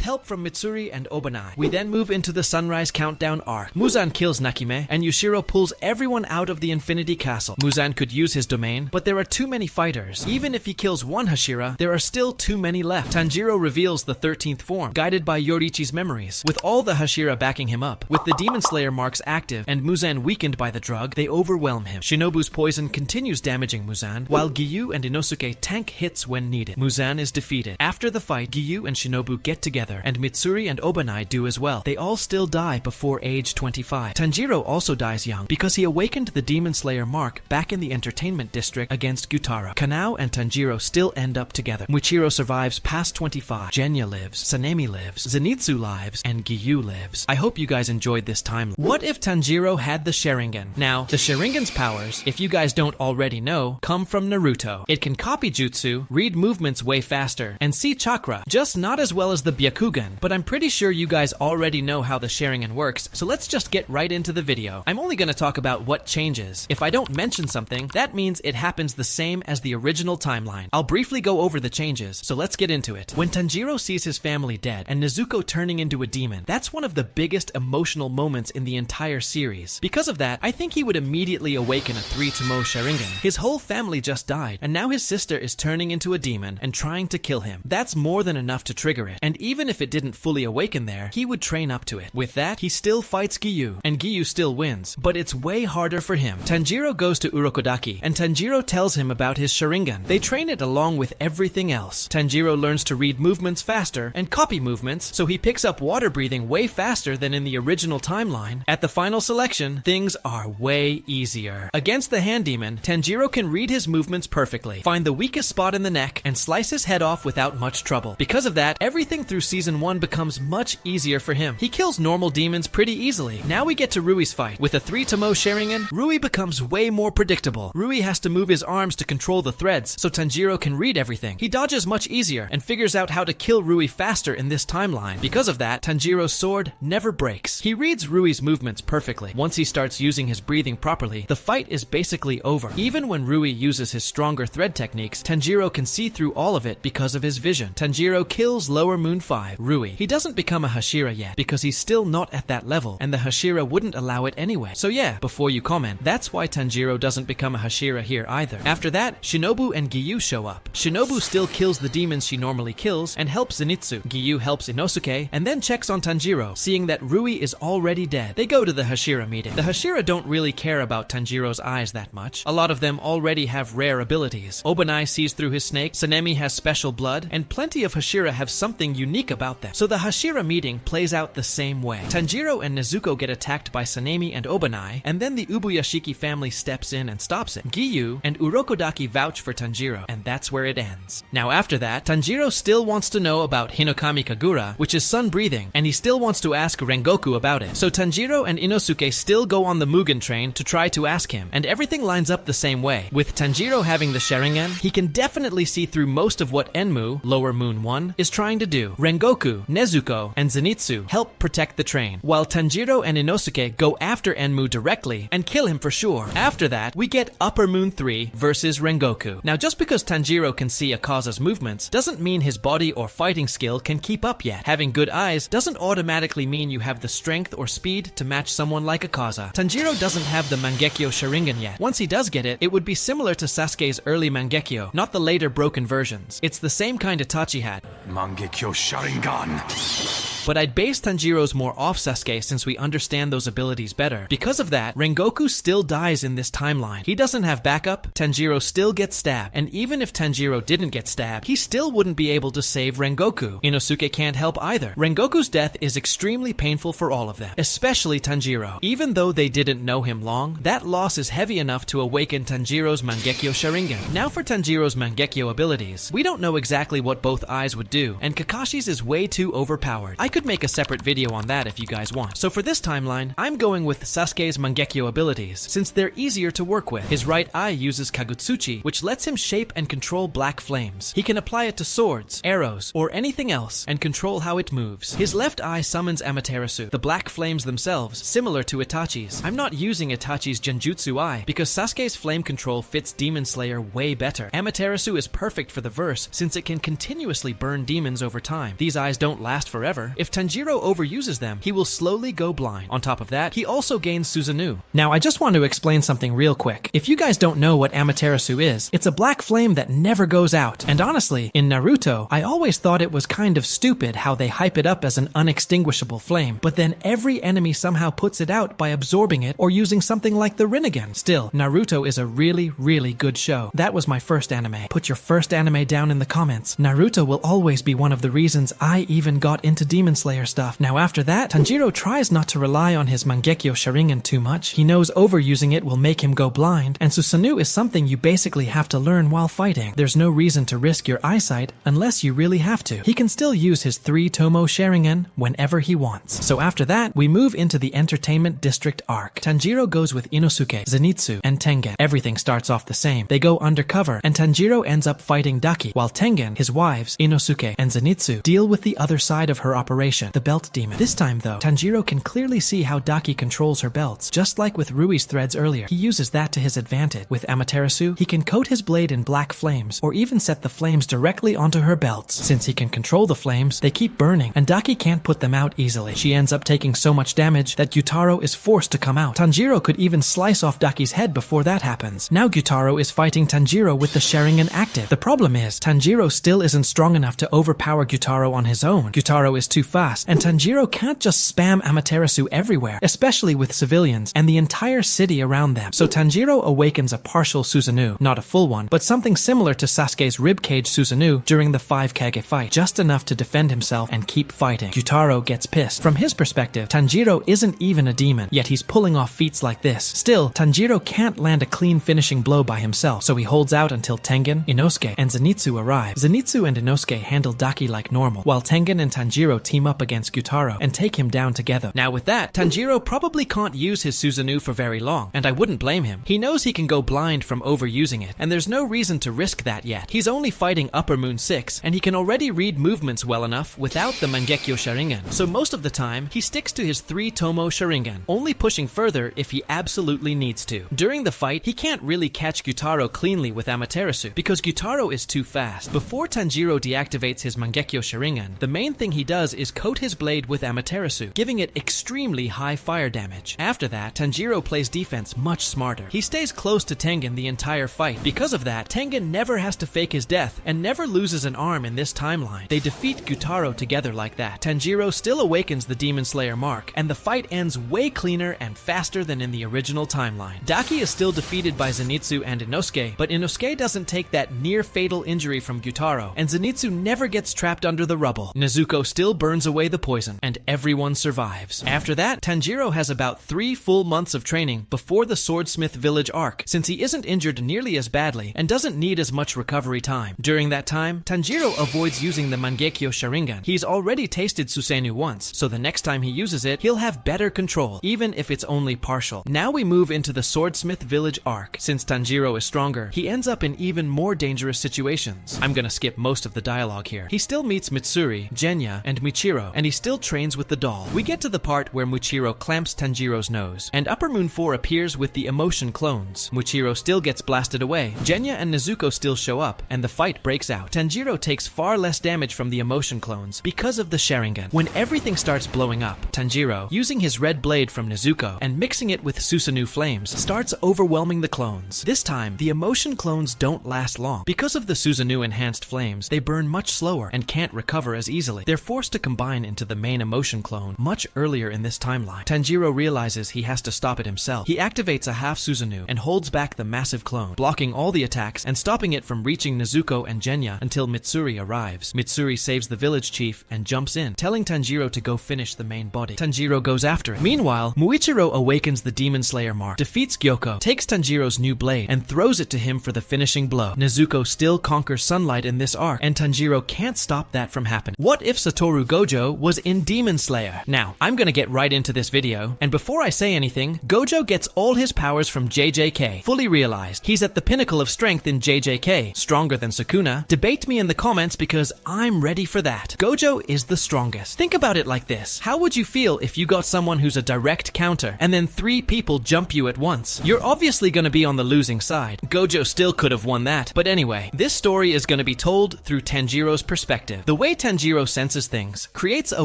help from Mitsuri and Obanai. We then move into the Sunrise Countdown arc. Muzan kills Nakime, and Yushiro pulls everyone out of the Infinity Castle. Muzan could use his domain, but there are too many fighters. Even if he kills one Hashira, there are still too many left. Tanjiro reveals the 13th form, guided by Yorichi's memories, with all the Hashira backing him up. With the Demon Slayer marks active and Muzan weakened by the drug, they overwhelm him. Shinobu's poison continues damaging Muzan, while Giyu and Inosuke tank hits when needed. Muzan is defeated. After the fight, Giyu and Shinobu get together, and Mitsuri and Obanai do as well. They all still die before age 25. Tanjiro also dies young because he awakened the Demon Slayer mark back in the entertainment district against Gyutara. Kanao and Tanjiro still end up together. Muichiro survives past 25. Genya lives, Sanemi lives, Zenitsu lives, and Giyu lives. I hope you guys enjoyed this timeline. What if Tanjiro had the sharingan? Now, the sharingan's powers, if you guys don't already know, come from Naruto. It can copy jutsu, read movements way faster, and see chakra, just not as well as the Byakugan, but I'm pretty sure you guys already know how the sharingan works, so let's just get right into the video. I'm only going to talk about what changes. If I don't mention something, that means it happens the same as the original timeline. I'll briefly go over the changes, so let's get into it. When Tanjiro sees his family dead and Nezuko turning into a demon, that's one of the biggest emotional moments in the entire series. Because of that, I think he would immediately awaken a 3-to-mo sharingan. His whole family just died, and now his sister is turning into a demon and trying to kill him. That's more than enough to trigger it, and even if it didn't fully awaken there, he would train up to it. With that, he still fights Giyu, and Giyu still wins, but it's way harder for him. Tanjiro goes to Urokodaki, and Tanjiro tells him about his sharingan. They train it along with everything else. Tanjiro learns to read movements faster and copy movements, so he picks up water breathing way faster than in the original timeline. At the final selection, things are way easier. Against the hand demon, Tanjiro can read his movements perfectly, find the weakest spot in the neck, and slice his head off without much trouble. Because of that, everything through season 1 becomes much easier for him. He kills normal demons pretty easily. Now we get to Rui's fight. With a 3-to-mo sharingan, Rui becomes way more predictable. Rui has to move his arms to control the threads, so Tanjiro can read everything. He dodges much easier and figures out how to kill Rui faster in this timeline. Because of that, Tanjiro's sword never breaks. He reads Rui's movements perfectly. Once he starts using his breathing properly, the fight is basically over. Even when Rui uses his stronger thread techniques, Tanjiro can see through all of it because of his vision. Tanjiro kills Lower Moon 5, Rui. He doesn't become a Hashira yet because he's still not at that level, and the Hashira wouldn't allow it anyway. So yeah, before you comment, that's why Tanjiro doesn't become a Hashira here either. After that, Shinobu and Giyu show up. Shinobu still kills the demons she normally kills and helps Zenitsu. Giyu helps Inosuke and then checks on Tanjiro, seeing that Rui is already dead. They go to the Hashira meeting. The Hashira don't really care about Tanjiro's eyes that much. A lot of them already have rare abilities. Obanai sees through his snake, Sanemi has special blood, and plenty of Hashira have something unique about them. So the Hashira meeting plays out the same way. Tanjiro and Nezuko get attacked by Sanemi and Obanai, and then the Ubuyashiki family steps in and stops it. Giyu and Urokodaki vouch for Tanjiro, and that's where it ends. Now after that, Tanjiro still wants to know about Hinokami Kagura, which is sun breathing, and he still wants to ask Rengoku about it. So Tanjiro and Inosuke still go on the Mugen train to try to ask him, and everything lines up the same way. With Tanjiro having the sharingan, he can definitely see through most of what Enmu, Lower Moon 1, is trying to do. Rengoku, Nezuko, and Zenitsu help protect the train, while Tanjiro and Inosuke go after Enmu directly and kill him for sure. After that, we get Upper Moon 3 versus Rengoku. Now just because Tanjiro can see Akaza's movements doesn't mean his body or fighting skill can keep up yet. Having good eyes doesn't automatically mean you have the strength or speed to match someone like Akaza. Tanjiro doesn't have the Mangekyo sharingan yet. Once he does get it, it would be similar to Sasuke's early Mangekyo, not the later broken versions. It's the same kind Itachi had. Mangekyo sharingan. But I'd base Tanjiro's more off Sasuke since we understand those abilities better. Because of that, Rengoku still dies in this timeline. He doesn't have backup, Tanjiro still gets stabbed, and even if Tanjiro didn't get stabbed, he still wouldn't be able to save Rengoku. Inosuke can't help either. Rengoku's death is extremely painful for all of them, especially Tanjiro. Even though they didn't know him long, that loss is heavy enough to awaken Tanjiro's Mangekyo sharingan. Now for Tanjiro's Mangekyo abilities. We don't know exactly what both eyes would do, and Kakashi's is way too overpowered. I could could make a separate video on that if you guys want. So for this timeline, I'm going with Sasuke's Mangekyo abilities, since they're easier to work with. His right eye uses Kagutsuchi, which lets him shape and control black flames. He can apply it to swords, arrows, or anything else, and control how it moves. His left eye summons Amaterasu, the black flames themselves, similar to Itachi's. I'm not using Itachi's Genjutsu eye, because Sasuke's flame control fits Demon Slayer way better. Amaterasu is perfect for the verse, since it can continuously burn demons over time. These eyes don't last forever. If Tanjiro overuses them, he will slowly go blind. On top of that, he also gains Susanoo. Now, I just want to explain something real quick. If you guys don't know what Amaterasu is, it's a black flame that never goes out. And honestly, in Naruto, I always thought it was kind of stupid how they hype it up as an unextinguishable flame, but then every enemy somehow puts it out by absorbing it or using something like the Rinnegan. Still, Naruto is a really, really good show. That was my first anime. Put your first anime down in the comments. Naruto will always be one of the reasons I even got into Demon Slayer stuff. Now after that, Tanjiro tries not to rely on his Mangekyo sharingan too much. He knows overusing it will make him go blind, and Susanoo is something you basically have to learn while fighting. There's no reason to risk your eyesight unless you really have to. He can still use his 3 Tomo sharingan whenever he wants. So after that, we move into the Entertainment District arc. Tanjiro goes with Inosuke, Zenitsu, and Tengen. Everything starts off the same. They go undercover, and Tanjiro ends up fighting Daki, while Tengen, his wives, Inosuke, and Zenitsu deal with the other side of her operation, the Belt Demon. This time though, Tanjiro can clearly see how Daki controls her belts. Just like with Rui's threads earlier, he uses that to his advantage. With Amaterasu, he can coat his blade in black flames, or even set the flames directly onto her belts. Since he can control the flames, they keep burning, and Daki can't put them out easily. She ends up taking so much damage that Gyutaro is forced to come out. Tanjiro could even slice off Daki's head before that happens. Now Gyutaro is fighting Tanjiro with the Sharingan active. The problem is, Tanjiro still isn't strong enough to overpower Gyutaro on his own. Gyutaro is too fast, and Tanjiro can't just spam Amaterasu everywhere, especially with civilians and the entire city around them. So Tanjiro awakens a partial Susanoo, not a full one, but something similar to Sasuke's ribcage Susanoo during the 5 Kage fight, just enough to defend himself and keep fighting. Gyutaro gets pissed. From his perspective, Tanjiro isn't even a demon, yet he's pulling off feats like this. Still, Tanjiro can't land a clean finishing blow by himself, so he holds out until Tengen, Inosuke, and Zenitsu arrive. Zenitsu and Inosuke handle Daki like normal, while Tengen and Tanjiro team up against Gyutaro and take him down together. Now with that, Tanjiro probably can't use his Susanoo for very long, and I wouldn't blame him. He knows he can go blind from overusing it, and there's no reason to risk that yet. He's only fighting Upper Moon 6, and he can already read movements well enough without the Mangekyo Sharingan. So most of the time, he sticks to his 3 Tomo Sharingan, only pushing further if he absolutely needs to. During the fight, he can't really catch Gyutaro cleanly with Amaterasu, because Gyutaro is too fast. Before Tanjiro deactivates his Mangekyo Sharingan, the main thing he does is coat his blade with Amaterasu, giving it extremely high fire damage. After that, Tanjiro plays defense much smarter. He stays close to Tengen the entire fight. Because of that, Tengen never has to fake his death, and never loses an arm in this timeline. They defeat Gyutaro together like that. Tanjiro still awakens the Demon Slayer mark, and the fight ends way cleaner and faster than in the original timeline. Daki is still defeated by Zenitsu and Inosuke, but Inosuke doesn't take that near-fatal injury from Gyutaro, and Zenitsu never gets trapped under the rubble. Nezuko still burns away the poison, and everyone survives. After that, Tanjiro has about 3 full months of training before the Swordsmith village arc, since he isn't injured nearly as badly and doesn't need as much recovery time. During that time, Tanjiro avoids using the Mangekyo Sharingan. He's already tasted Susanoo once, so the next time he uses it, he'll have better control, even if it's only partial. Now we move into the Swordsmith village arc. Since Tanjiro is stronger, he ends up in even more dangerous situations. I'm gonna skip most of the dialogue here. He still meets Mitsuri, Genya, and Michiro, and he still trains with the doll. We get to the part where Michiro clamps Tanjiro's nose, and Upper Moon 4 appears with the emotion clones. Michiro still gets blasted away. Genya and Nezuko still show up, and the fight breaks out. Tanjiro takes far less damage from the emotion clones because of the Sharingan. When everything starts blowing up, Tanjiro, using his red blade from Nezuko and mixing it with Susanoo flames, starts overwhelming the clones. This time, the emotion clones don't last long. Because of the Susanoo enhanced flames, they burn much slower and can't recover as easily. They're forced to combine into the main emotion clone much earlier in this timeline. Tanjiro realizes he has to stop it himself. He activates a half Susanoo and holds back the massive clone, blocking all the attacks and stopping it from reaching Nezuko and Genya until Mitsuri arrives. Mitsuri saves the village chief and jumps in, telling Tanjiro to go finish the main body. Tanjiro goes after it. Meanwhile, Muichiro awakens the Demon Slayer mark, defeats Gyoko, takes Tanjiro's new blade, and throws it to him for the finishing blow. Nezuko still conquers sunlight in this arc, and Tanjiro can't stop that from happening. What if Satoru Gojo Gojo was in Demon Slayer. Now, I'm gonna get right into this video, and before I say anything, Gojo gets all his powers from JJK, fully realized. He's at the pinnacle of strength in JJK, stronger than Sukuna. Debate me in the comments because I'm ready for that. Gojo is the strongest. Think about it like this. How would you feel if you got someone who's a direct counter, and then 3 people jump you at once? You're obviously gonna be on the losing side. Gojo still could have won that. But anyway, this story is gonna be told through Tanjiro's perspective. The way Tanjiro senses things creates a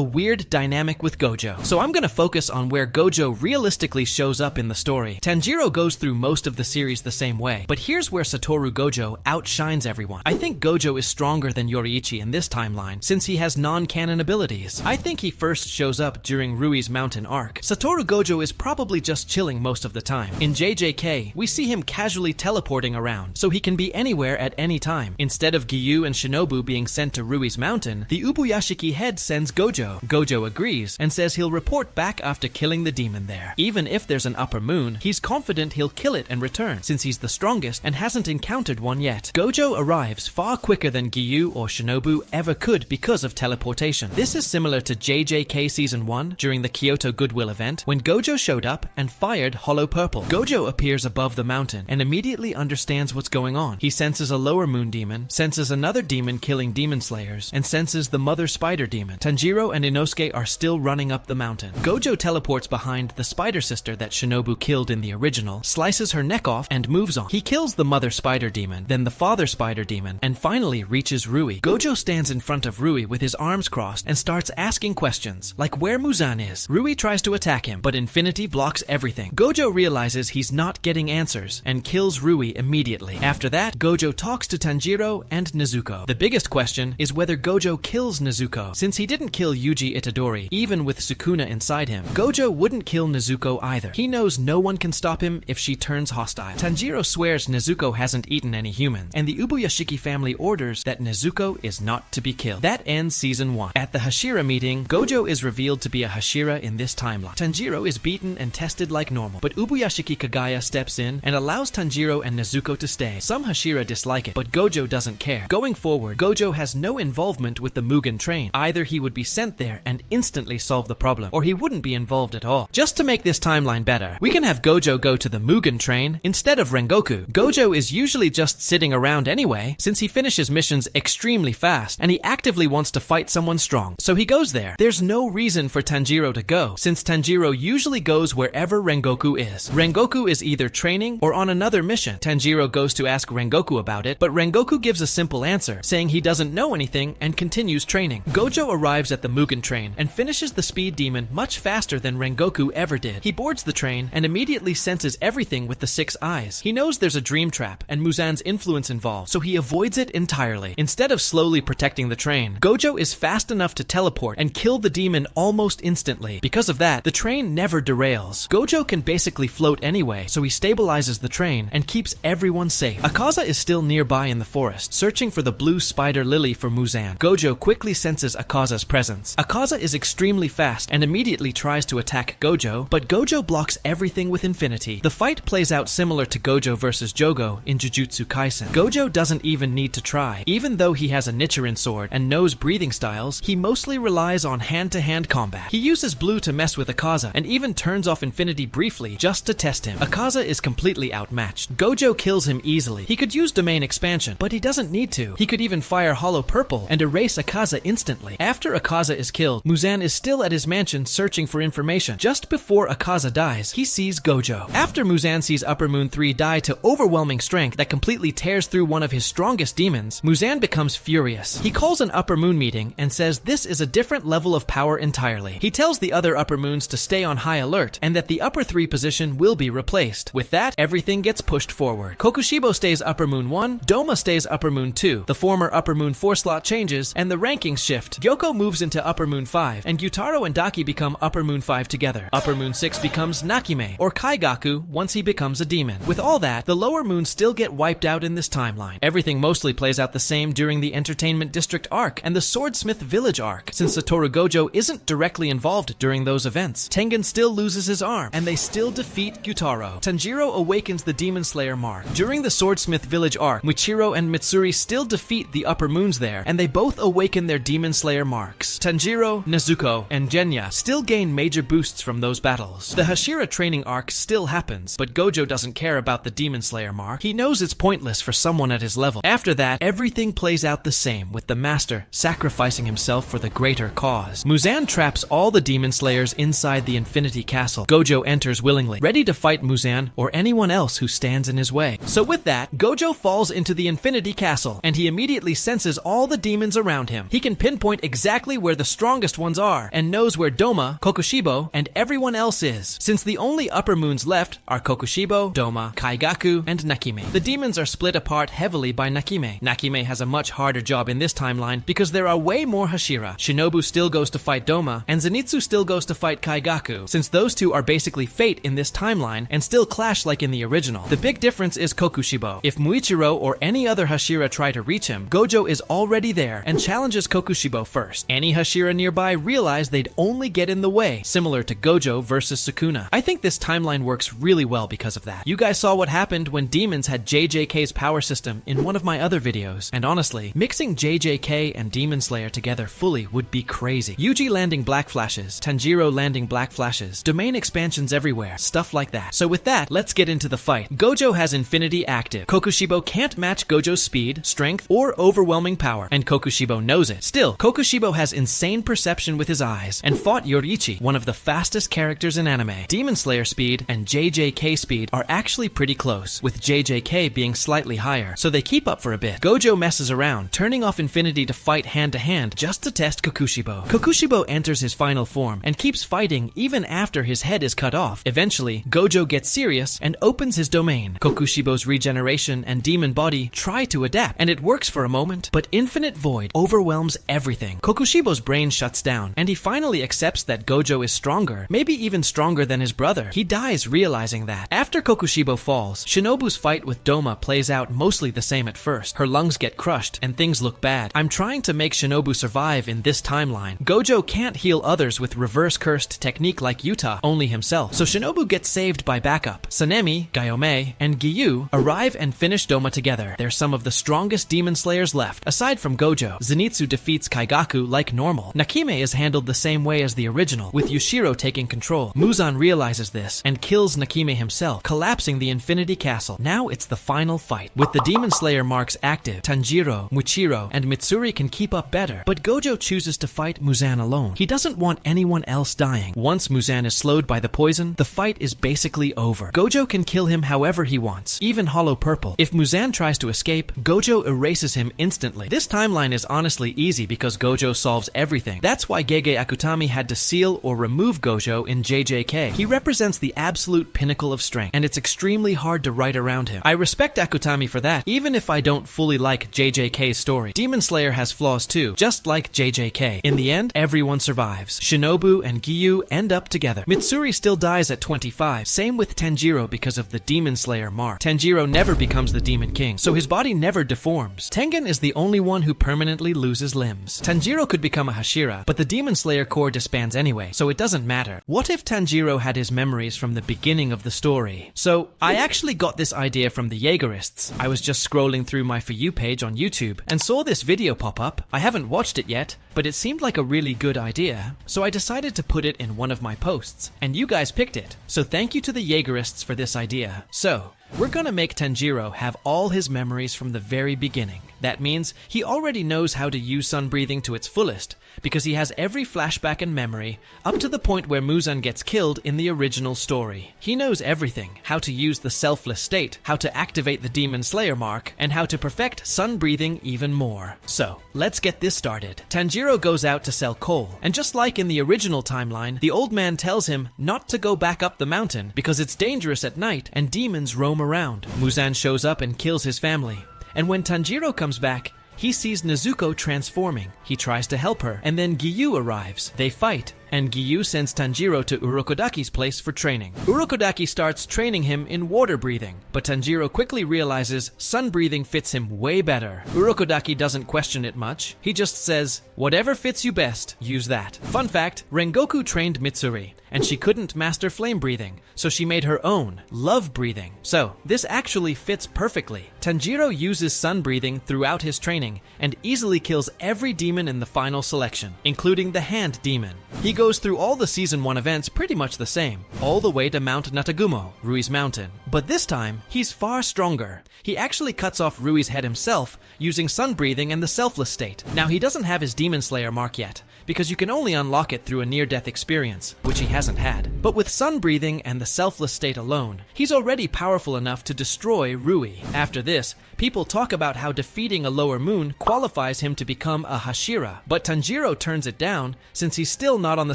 weird dynamic with Gojo. So I'm gonna focus on where Gojo realistically shows up in the story. Tanjiro goes through most of the series the same way, but here's where Satoru Gojo outshines everyone. I think Gojo is stronger than Yoriichi in this timeline, since he has non-canon abilities. I think he first shows up during Rui's mountain arc. Satoru Gojo is probably just chilling most of the time. In JJK, we see him casually teleporting around, so he can be anywhere at any time. Instead of Giyu and Shinobu being sent to Rui's mountain, the Ubuyashiki head sends Gojo. Gojo agrees, and says he'll report back after killing the demon there. Even if there's an upper moon, he's confident he'll kill it and return, since he's the strongest and hasn't encountered one yet. Gojo arrives far quicker than Giyu or Shinobu ever could because of teleportation. This is similar to JJK Season 1 during the Kyoto Goodwill event, when Gojo showed up and fired Hollow Purple. Gojo appears above the mountain and immediately understands what's going on. He senses a lower moon demon, senses another demon killing demon slayers, and senses the mother spider demon. Tanjiro and Inosuke are still running up the mountain. Gojo teleports behind the spider sister that Shinobu killed in the original, slices her neck off, and moves on. He kills the mother spider demon, then the father spider demon, and finally reaches Rui. Gojo stands in front of Rui with his arms crossed and starts asking questions, like where Muzan is. Rui tries to attack him, but Infinity blocks everything. Gojo realizes he's not getting answers, and kills Rui immediately. After that, Gojo talks to Tanjiro and Nezuko. The biggest question is whether Gojo kills Nezuko, since he didn't kill Yuji Itadori, even with Sukuna inside him. Gojo wouldn't kill Nezuko either. He knows no one can stop him if she turns hostile. Tanjiro swears Nezuko hasn't eaten any humans, and the Ubuyashiki family orders that Nezuko is not to be killed. That ends Season 1. At the Hashira meeting, Gojo is revealed to be a Hashira in this timeline. Tanjiro is beaten and tested like normal, but Ubuyashiki Kagaya steps in and allows Tanjiro and Nezuko to stay. Some Hashira dislike it, but Gojo doesn't care. Going forward, Gojo has no involvement with the Mugen train. Either he would be sent there and instantly solve the problem, or he wouldn't be involved at all. Just to make this timeline better, we can have Gojo go to the Mugen train instead of Rengoku. Gojo is usually just sitting around anyway, since he finishes missions extremely fast, and he actively wants to fight someone strong, so he goes there. There's no reason for Tanjiro to go, since Tanjiro usually goes wherever Rengoku is. Rengoku is either training or on another mission. Tanjiro goes to ask Rengoku about it, but Rengoku gives a simple answer, saying he doesn't know anything and continues training. Gojo arrives at the Mugen train and finishes the speed demon much faster than Rengoku ever did. He boards the train and immediately senses everything with the 6 eyes. He knows there's a dream trap and Muzan's influence involved, so he avoids it entirely. Instead of slowly protecting the train, Gojo is fast enough to teleport and kill the demon almost instantly. Because of that, the train never derails. Gojo can basically float anyway, so he stabilizes the train and keeps everyone safe. Akaza is still nearby in the forest, searching for the blue spider lily for Muzan. Gojo quickly senses Akaza's presence. Akaza is extremely fast and immediately tries to attack Gojo, but Gojo blocks everything with Infinity. The fight plays out similar to Gojo vs Jogo in Jujutsu Kaisen. Gojo doesn't even need to try. Even though he has a Nichiren sword and knows breathing styles, he mostly relies on hand-to-hand combat. He uses blue to mess with Akaza and even turns off Infinity briefly just to test him. Akaza is completely outmatched. Gojo kills him easily. He could use domain expansion, but he doesn't need to. He could even fire Hollow Purple and erase Akaza instantly. After Akaza is killed, Muzan is still at his mansion searching for information. Just before Akaza dies, he sees Gojo. After Muzan sees Upper Moon 3 die to overwhelming strength that completely tears through one of his strongest demons, Muzan becomes furious. He calls an Upper Moon meeting and says this is a different level of power entirely. He tells the other Upper Moons to stay on high alert and that the Upper 3 position will be replaced. With that, everything gets pushed forward. Kokushibo stays Upper Moon 1, Doma stays Upper Moon 2. The former Upper Moon 4 slot changes and the rankings shift. Gyoko moves into Upper Moon 5 and Gyutaro and Daki become Upper Moon 5 together. Upper Moon 6 becomes Nakime or Kaigaku once he becomes a demon. With all that, the lower moons still get wiped out in this timeline. Everything mostly plays out the same during the Entertainment District arc and the Swordsmith Village arc, since Satoru Gojo isn't directly involved during those events. Tengen still loses his arm, and they still defeat Gyutaro. Tanjiro awakens the Demon Slayer mark. During the Swordsmith Village arc, Michiro and Mitsuri still defeat the Upper Moons there, and they both awaken their Demon Slayer mark. marks. Tanjiro, Nezuko, and Genya still gain major boosts from those battles. The Hashira training arc still happens, but Gojo doesn't care about the Demon Slayer mark. He knows it's pointless for someone at his level. After that, everything plays out the same, with the master sacrificing himself for the greater cause. Muzan traps all the Demon Slayers inside the Infinity Castle. Gojo enters willingly, ready to fight Muzan or anyone else who stands in his way. So with that, Gojo falls into the Infinity Castle, and he immediately senses all the demons around him. He can pinpoint exactly where the strongest ones are, and knows where Doma, Kokushibo, and everyone else is, since the only upper moons left are Kokushibo, Doma, Kaigaku, and Nakime. The demons are split apart heavily by Nakime. Nakime has a much harder job in this timeline because there are way more Hashira. Shinobu still goes to fight Doma, and Zenitsu still goes to fight Kaigaku, since those two are basically fate in this timeline and still clash like in the original. The big difference is Kokushibo. If Muichiro or any other Hashira try to reach him, Gojo is already there and challenges Kokushibo first. Any Hashira nearby realize they'd only get in the way, similar to Gojo versus Sukuna. I think this timeline works really well because of that. You guys saw what happened when demons had JJK's power system in one of my other videos, and honestly, mixing JJK and Demon Slayer together fully would be crazy. Yuji landing black flashes, Tanjiro landing black flashes, domain expansions everywhere, stuff like that. So with that, let's get into the fight. Gojo has Infinity active. Kokushibo can't match Gojo's speed, strength, or overwhelming power, and Kokushibo knows it. Still, Kokushibo has insane perception with his eyes, and fought Yoriichi, one of the fastest characters in anime. Demon Slayer speed and JJK speed are actually pretty close, with JJK being slightly higher, so they keep up for a bit. Gojo messes around, turning off Infinity to fight hand-to-hand just to test Kokushibo. Kokushibo enters his final form and keeps fighting even after his head is cut off. Eventually, Gojo gets serious and opens his domain. Kokushibo's regeneration and demon body try to adapt, and it works for a moment, but Infinite Void overwhelms everything. Kokushibo's brain shuts down, and he finally accepts that Gojo is stronger, maybe even stronger than his brother. He dies realizing that. After Kokushibo falls, Shinobu's fight with Doma plays out mostly the same at first. Her lungs get crushed, and things look bad. I'm trying to make Shinobu survive in this timeline. Gojo can't heal others with reverse cursed technique like Yuta, only himself. So Shinobu gets saved by backup. Sanemi, Gyomei, and Giyu arrive and finish Doma together. They're some of the strongest demon slayers left, aside from Gojo. Zenitsu defeats Kaigaku like normal. Nakime is handled the same way as the original, with Yushiro taking control. Muzan realizes this and kills Nakime himself, collapsing the Infinity Castle. Now it's the final fight. With the Demon Slayer marks active, Tanjiro, Muichiro, and Mitsuri can keep up better, but Gojo chooses to fight Muzan alone. He doesn't want anyone else dying. Once Muzan is slowed by the poison, the fight is basically over. Gojo can kill him however he wants, even Hollow Purple. If Muzan tries to escape, Gojo erases him instantly. This timeline is honestly easy because Gojo solves everything. That's why Gege Akutami had to seal or remove Gojo in JJK. He represents the absolute pinnacle of strength, and it's extremely hard to write around him. I respect Akutami for that, even if I don't fully like JJK's story. Demon Slayer has flaws too, just like JJK. In the end, everyone survives. Shinobu and Giyu end up together. Mitsuri still dies at 25, same with Tanjiro because of the Demon Slayer mark. Tanjiro never becomes the Demon King, so his body never deforms. Tengen is the only one who permanently loses limbs. Tanjiro could become a Hashira, but the Demon Slayer core disbands anyway, so it doesn't matter. What if Tanjiro had his memories from the beginning of the story? So, I actually got this idea from the Jaegerists. I was just scrolling through my For You page on YouTube and saw this video pop up. I haven't watched it yet, but it seemed like a really good idea, so I decided to put it in one of my posts, and you guys picked it. So thank you to the Jaegerists for this idea. So, we're gonna make Tanjiro have all his memories from the very beginning. That means he already knows how to use sun breathing to its fullest, because he has every flashback and memory, up to the point where Muzan gets killed in the original story. He knows everything, how to use the selfless state, how to activate the Demon Slayer mark, and how to perfect sun breathing even more. So, let's get this started. Tanjiro goes out to sell coal, and just like in the original timeline, the old man tells him not to go back up the mountain because it's dangerous at night and demons roam around. Muzan shows up and kills his family. And when Tanjiro comes back, he sees Nezuko transforming. He tries to help her, and then Giyu arrives. They fight, and Giyu sends Tanjiro to Urokodaki's place for training. Urokodaki starts training him in water breathing, but Tanjiro quickly realizes sun breathing fits him way better. Urokodaki doesn't question it much. He just says, whatever fits you best, use that. Fun fact, Rengoku trained Mitsuri, and she couldn't master flame breathing, so she made her own, love breathing. So, this actually fits perfectly. Tanjiro uses sun breathing throughout his training and easily kills every demon in the final selection, including the hand demon. He goes through all the Season 1 events pretty much the same, all the way to Mount Natagumo, Rui's mountain. But this time, he's far stronger. He actually cuts off Rui's head himself using sun breathing and the selfless state. Now, he doesn't have his Demon Slayer mark yet, because you can only unlock it through a near-death experience, which he hasn't had. But with sun breathing and the selfless state alone, he's already powerful enough to destroy Rui. After this, people talk about how defeating a lower moon qualifies him to become a Hashira, but Tanjiro turns it down since he's still not on the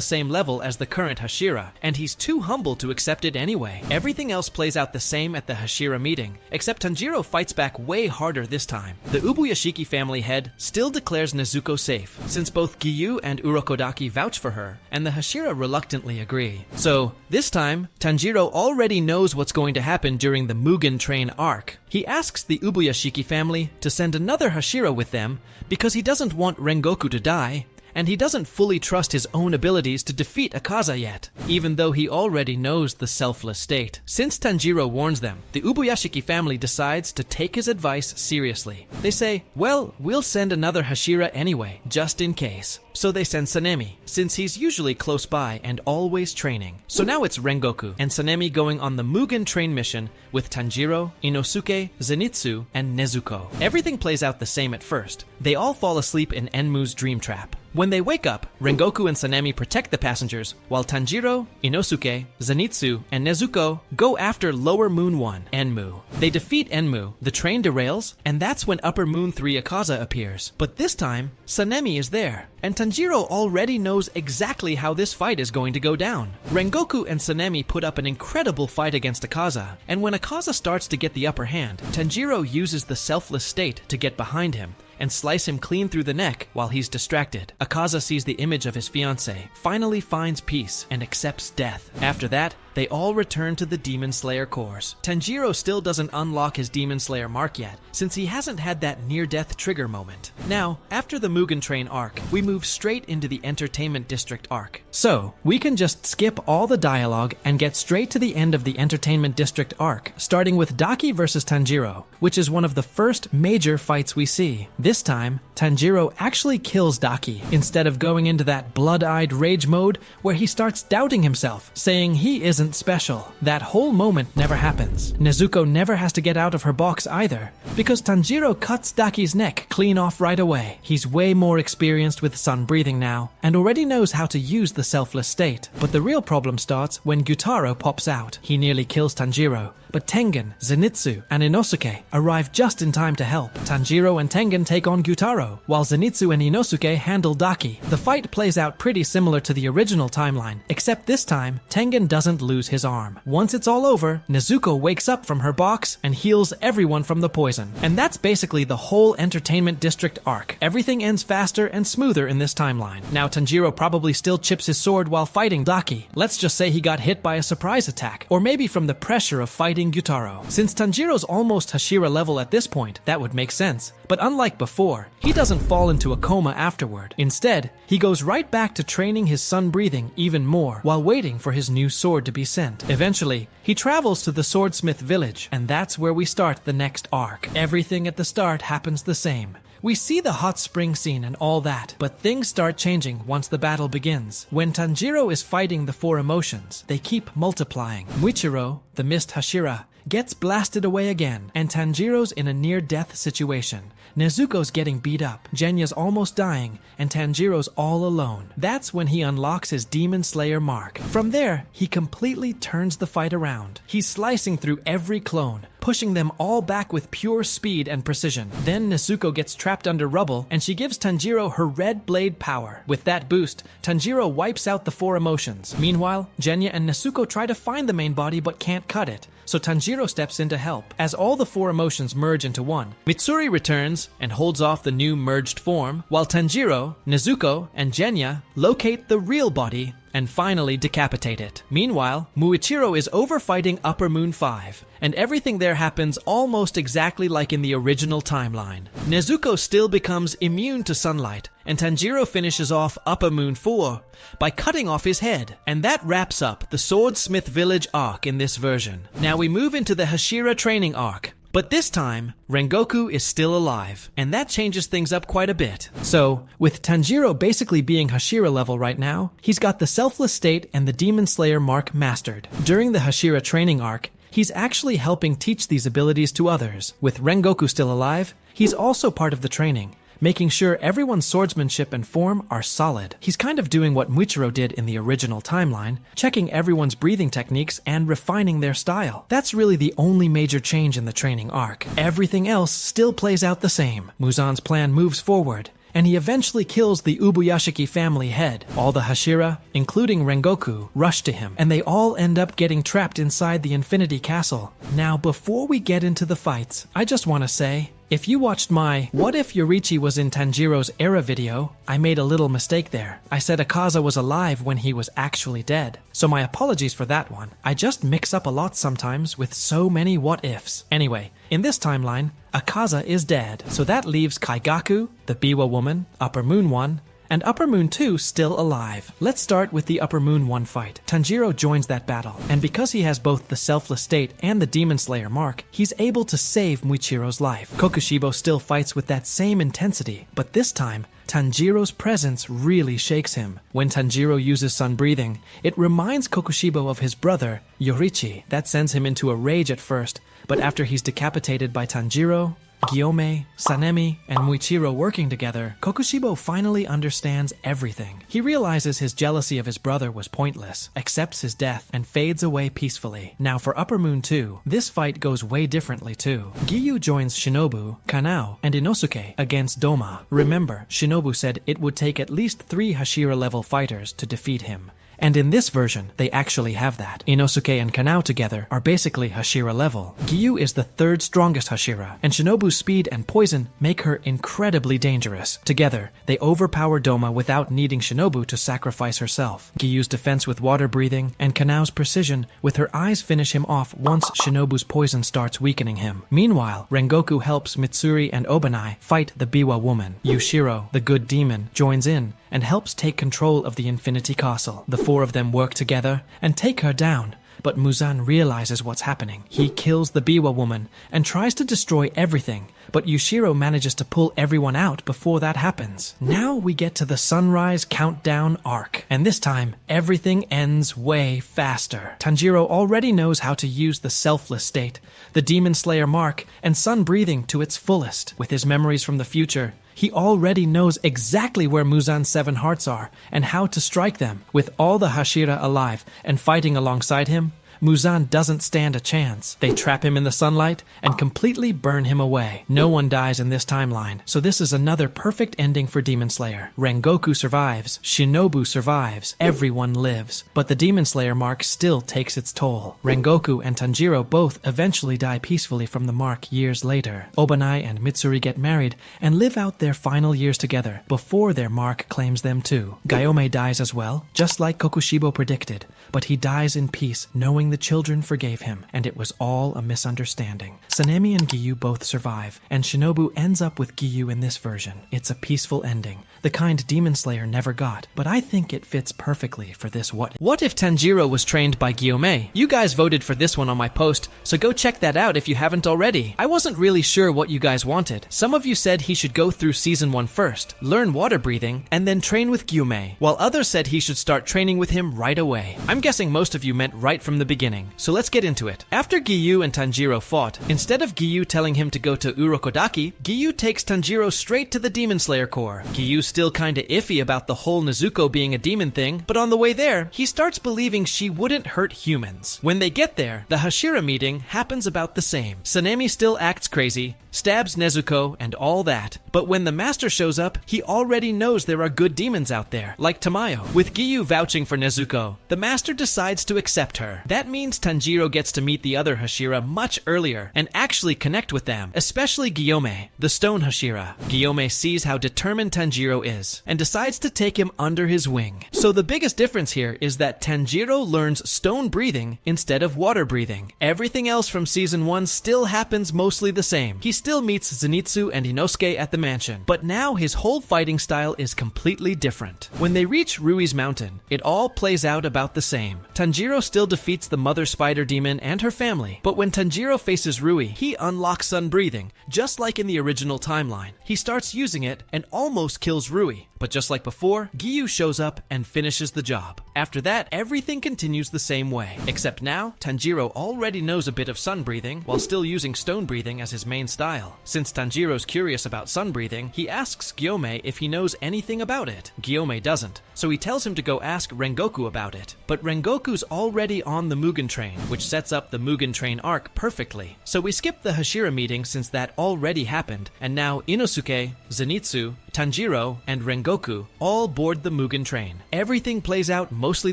same level as the current Hashira, and he's too humble to accept it anyway. Everything else plays out the same at the Hashira meeting, except Tanjiro fights back way harder this time. The Ubuyashiki family head still declares Nezuko safe, since both Giyu and Urokodaki vouch for her, and the Hashira reluctantly agree. So, this time, Tanjiro already knows what's going to happen during the Mugen train arc. He asks the Ubuyashiki family to send another Hashira with them because he doesn't want Rengoku to die, and he doesn't fully trust his own abilities to defeat Akaza yet, even though he already knows the selfless state. Since Tanjiro warns them, the Ubuyashiki family decides to take his advice seriously. They say, well, we'll send another Hashira anyway, just in case. So they send Sanemi, since he's usually close by and always training. So now it's Rengoku and Sanemi going on the Mugen train mission with Tanjiro, Inosuke, Zenitsu, and Nezuko. Everything plays out the same at first. They all fall asleep in Enmu's dream trap. When they wake up, Rengoku and Sanemi protect the passengers, while Tanjiro, Inosuke, Zenitsu, and Nezuko go after Lower Moon 1, Enmu. They defeat Enmu, the train derails, and that's when Upper Moon 3 Akaza appears. But this time, Sanemi is there, and Tanjiro already knows exactly how this fight is going to go down. Rengoku and Sanemi put up an incredible fight against Akaza, and when Akaza starts to get the upper hand, Tanjiro uses the selfless state to get behind him and slice him clean through the neck while he's distracted. Akaza sees the image of his fiancée, finally finds peace, and accepts death. After that, they all return to the Demon Slayer course. Tanjiro still doesn't unlock his Demon Slayer mark yet, since he hasn't had that near-death trigger moment. Now, after the Mugen Train arc, we move straight into the Entertainment District arc. So, we can just skip all the dialogue and get straight to the end of the Entertainment District arc, starting with Daki versus Tanjiro, which is one of the first major fights we see. This time, Tanjiro actually kills Daki, instead of going into that blood-eyed rage mode where he starts doubting himself, saying he isn't special. That whole moment never happens. Nezuko never has to get out of her box either, because Tanjiro cuts Daki's neck clean off right away. He's way more experienced with sun breathing now, and already knows how to use the selfless state. But the real problem starts when Gyutaro pops out. He nearly kills Tanjiro, but Tengen, Zenitsu, and Inosuke arrive just in time to help. Tanjiro and Tengen take on Gyutaro, while Zenitsu and Inosuke handle Daki. The fight plays out pretty similar to the original timeline, except this time, Tengen doesn't lose his arm. Once it's all over, Nezuko wakes up from her box and heals everyone from the poison. And that's basically the whole Entertainment District arc. Everything ends faster and smoother in this timeline. Now Tanjiro probably still chips his sword while fighting Daki. Let's just say he got hit by a surprise attack, or maybe from the pressure of fighting Gyutaro. Since Tanjiro's almost Hashira level at this point, that would make sense. But unlike before, he doesn't fall into a coma afterward. Instead, he goes right back to training his sun breathing even more while waiting for his new sword to be sent. Eventually, he travels to the Swordsmith village, and that's where we start the next arc. Everything at the start happens the same. We see the hot spring scene and all that, but things start changing once the battle begins. When Tanjiro is fighting the four emotions, they keep multiplying. Muichiro, the Mist Hashira, gets blasted away again, and Tanjiro's in a near-death situation. Nezuko's getting beat up, Genya's almost dying, and Tanjiro's all alone. That's when he unlocks his Demon Slayer mark. From there, he completely turns the fight around. He's slicing through every clone, pushing them all back with pure speed and precision. Then Nezuko gets trapped under rubble, and she gives Tanjiro her red blade power. With that boost, Tanjiro wipes out the four emotions. Meanwhile, Genya and Nezuko try to find the main body but can't cut it, so Tanjiro steps in to help. As all the four emotions merge into one, Mitsuri returns and holds off the new merged form, while Tanjiro, Nezuko, and Genya locate the real body and finally decapitate it. Meanwhile, Muichiro is over fighting Upper Moon 5, and everything there happens almost exactly like in the original timeline. Nezuko still becomes immune to sunlight, and Tanjiro finishes off Upper Moon 4 by cutting off his head. And that wraps up the Swordsmith Village arc in this version. Now we move into the Hashira training arc, But this time, Rengoku is still alive, and that changes things up quite a bit. So, with Tanjiro basically being Hashira level right now, he's got the Selfless State and the Demon Slayer mark mastered. During the Hashira training arc, he's actually helping teach these abilities to others. With Rengoku still alive, he's also part of the training, making sure everyone's swordsmanship and form are solid. He's kind of doing what Muichiro did in the original timeline, checking everyone's breathing techniques and refining their style. That's really the only major change in the training arc. Everything else still plays out the same. Muzan's plan moves forward, and he eventually kills the Ubuyashiki family head. All the Hashira, including Rengoku, rush to him, and they all end up getting trapped inside the Infinity Castle. Now, before we get into the fights, I just want to say, if you watched my "What if Yorichi was in Tanjiro's era" video, I made a little mistake there. I said Akaza was alive when he was actually dead. So my apologies for that one. I just mix up a lot sometimes with so many what ifs. Anyway, in this timeline, Akaza is dead. So that leaves Kaigaku, the Biwa woman, Upper Moon 1, and Upper Moon 2 still alive. Let's start with the Upper Moon 1 fight. Tanjiro joins that battle, and because he has both the Selfless State and the Demon Slayer mark, he's able to save Muichiro's life. Kokushibo still fights with that same intensity, but this time, Tanjiro's presence really shakes him. When Tanjiro uses sun breathing, it reminds Kokushibo of his brother, Yorichi. That sends him into a rage at first, but after he's decapitated by Tanjiro, Gyomei, Sanemi, and Muichiro working together, Kokushibo finally understands everything. He realizes his jealousy of his brother was pointless, accepts his death, and fades away peacefully. Now for Upper Moon 2, this fight goes way differently too. Giyu joins Shinobu, Kanao, and Inosuke against Doma. Remember, Shinobu said it would take at least 3 Hashira-level fighters to defeat him. And in this version, they actually have that. Inosuke and Kanao together are basically Hashira level. Giyu is the 3rd strongest Hashira, and Shinobu's speed and poison make her incredibly dangerous. Together, they overpower Doma without needing Shinobu to sacrifice herself. Giyu's defense with water breathing, and Kanao's precision with her eyes finish him off once Shinobu's poison starts weakening him. Meanwhile, Rengoku helps Mitsuri and Obanai fight the Biwa woman. Yushiro, the good demon, joins in and helps take control of the Infinity Castle. The 4 of them work together and take her down, but Muzan realizes what's happening. He kills the Biwa woman and tries to destroy everything, but Yushiro manages to pull everyone out before that happens. Now we get to the Sunrise Countdown arc, and this time, everything ends way faster. Tanjiro already knows how to use the Selfless State, the Demon Slayer mark, and sun breathing to its fullest. With his memories from the future, he already knows exactly where Muzan's 7 hearts are and how to strike them. With all the Hashira alive and fighting alongside him, Muzan doesn't stand a chance. They trap him in the sunlight and completely burn him away. No one dies in this timeline, so this is another perfect ending for Demon Slayer. Rengoku survives, Shinobu survives, everyone lives, but the Demon Slayer mark still takes its toll. Rengoku and Tanjiro both eventually die peacefully from the mark years later. Obanai and Mitsuri get married and live out their final years together before their mark claims them too. Gyomei dies as well, just like Kokushibo predicted, but he dies in peace knowing the children forgave him, and it was all a misunderstanding. Sanemi and Giyu both survive, and Shinobu ends up with Giyu in this version. It's a peaceful ending, the kind Demon Slayer never got, but I think it fits perfectly for this What if Tanjiro was trained by Gyomei? You guys voted for this one on my post, so go check that out if you haven't already. I wasn't really sure what you guys wanted. Some of you said he should go through Season 1 first, learn water breathing, and then train with Gyomei, while others said he should start training with him right away. I'm guessing most of you meant right from the beginning, so let's get into it. After Giyu and Tanjiro fought, instead of Giyu telling him to go to Urokodaki, Giyu takes Tanjiro straight to the Demon Slayer Corps. Giyu's still kinda iffy about the whole Nezuko being a demon thing, but on the way there, he starts believing she wouldn't hurt humans. When they get there, the Hashira meeting happens about the same. Sanemi still acts crazy, stabs Nezuko, and all that. But when the master shows up, he already knows there are good demons out there, like Tamayo. With Giyu vouching for Nezuko, the master decides to accept her. That means Tanjiro gets to meet the other Hashira much earlier and actually connect with them, especially Gyomei, the stone Hashira. Gyomei sees how determined Tanjiro is and decides to take him under his wing. So the biggest difference here is that Tanjiro learns stone breathing instead of water breathing. Everything else from Season 1 still happens mostly the same. He still meets Zenitsu and Inosuke at the mansion, but now his whole fighting style is completely different. When they reach Rui's mountain, it all plays out about the same. Tanjiro still defeats the mother spider demon and her family. But when Tanjiro faces Rui, he unlocks sun breathing, just like in the original timeline. He starts using it and almost kills Rui. But just like before, Giyu shows up and finishes the job. After that, everything continues the same way. Except now, Tanjiro already knows a bit of sun breathing, while still using stone breathing as his main style. Since Tanjiro's curious about sun breathing, he asks Gyomei if he knows anything about it. Gyomei doesn't, so he tells him to go ask Rengoku about it. But Rengoku's already on the Mugen train, which sets up the Mugen train arc perfectly. So we skip the Hashira meeting since that already happened, and now Inosuke, Zenitsu, Tanjiro, and Rengoku all board the Mugen train. Everything plays out mostly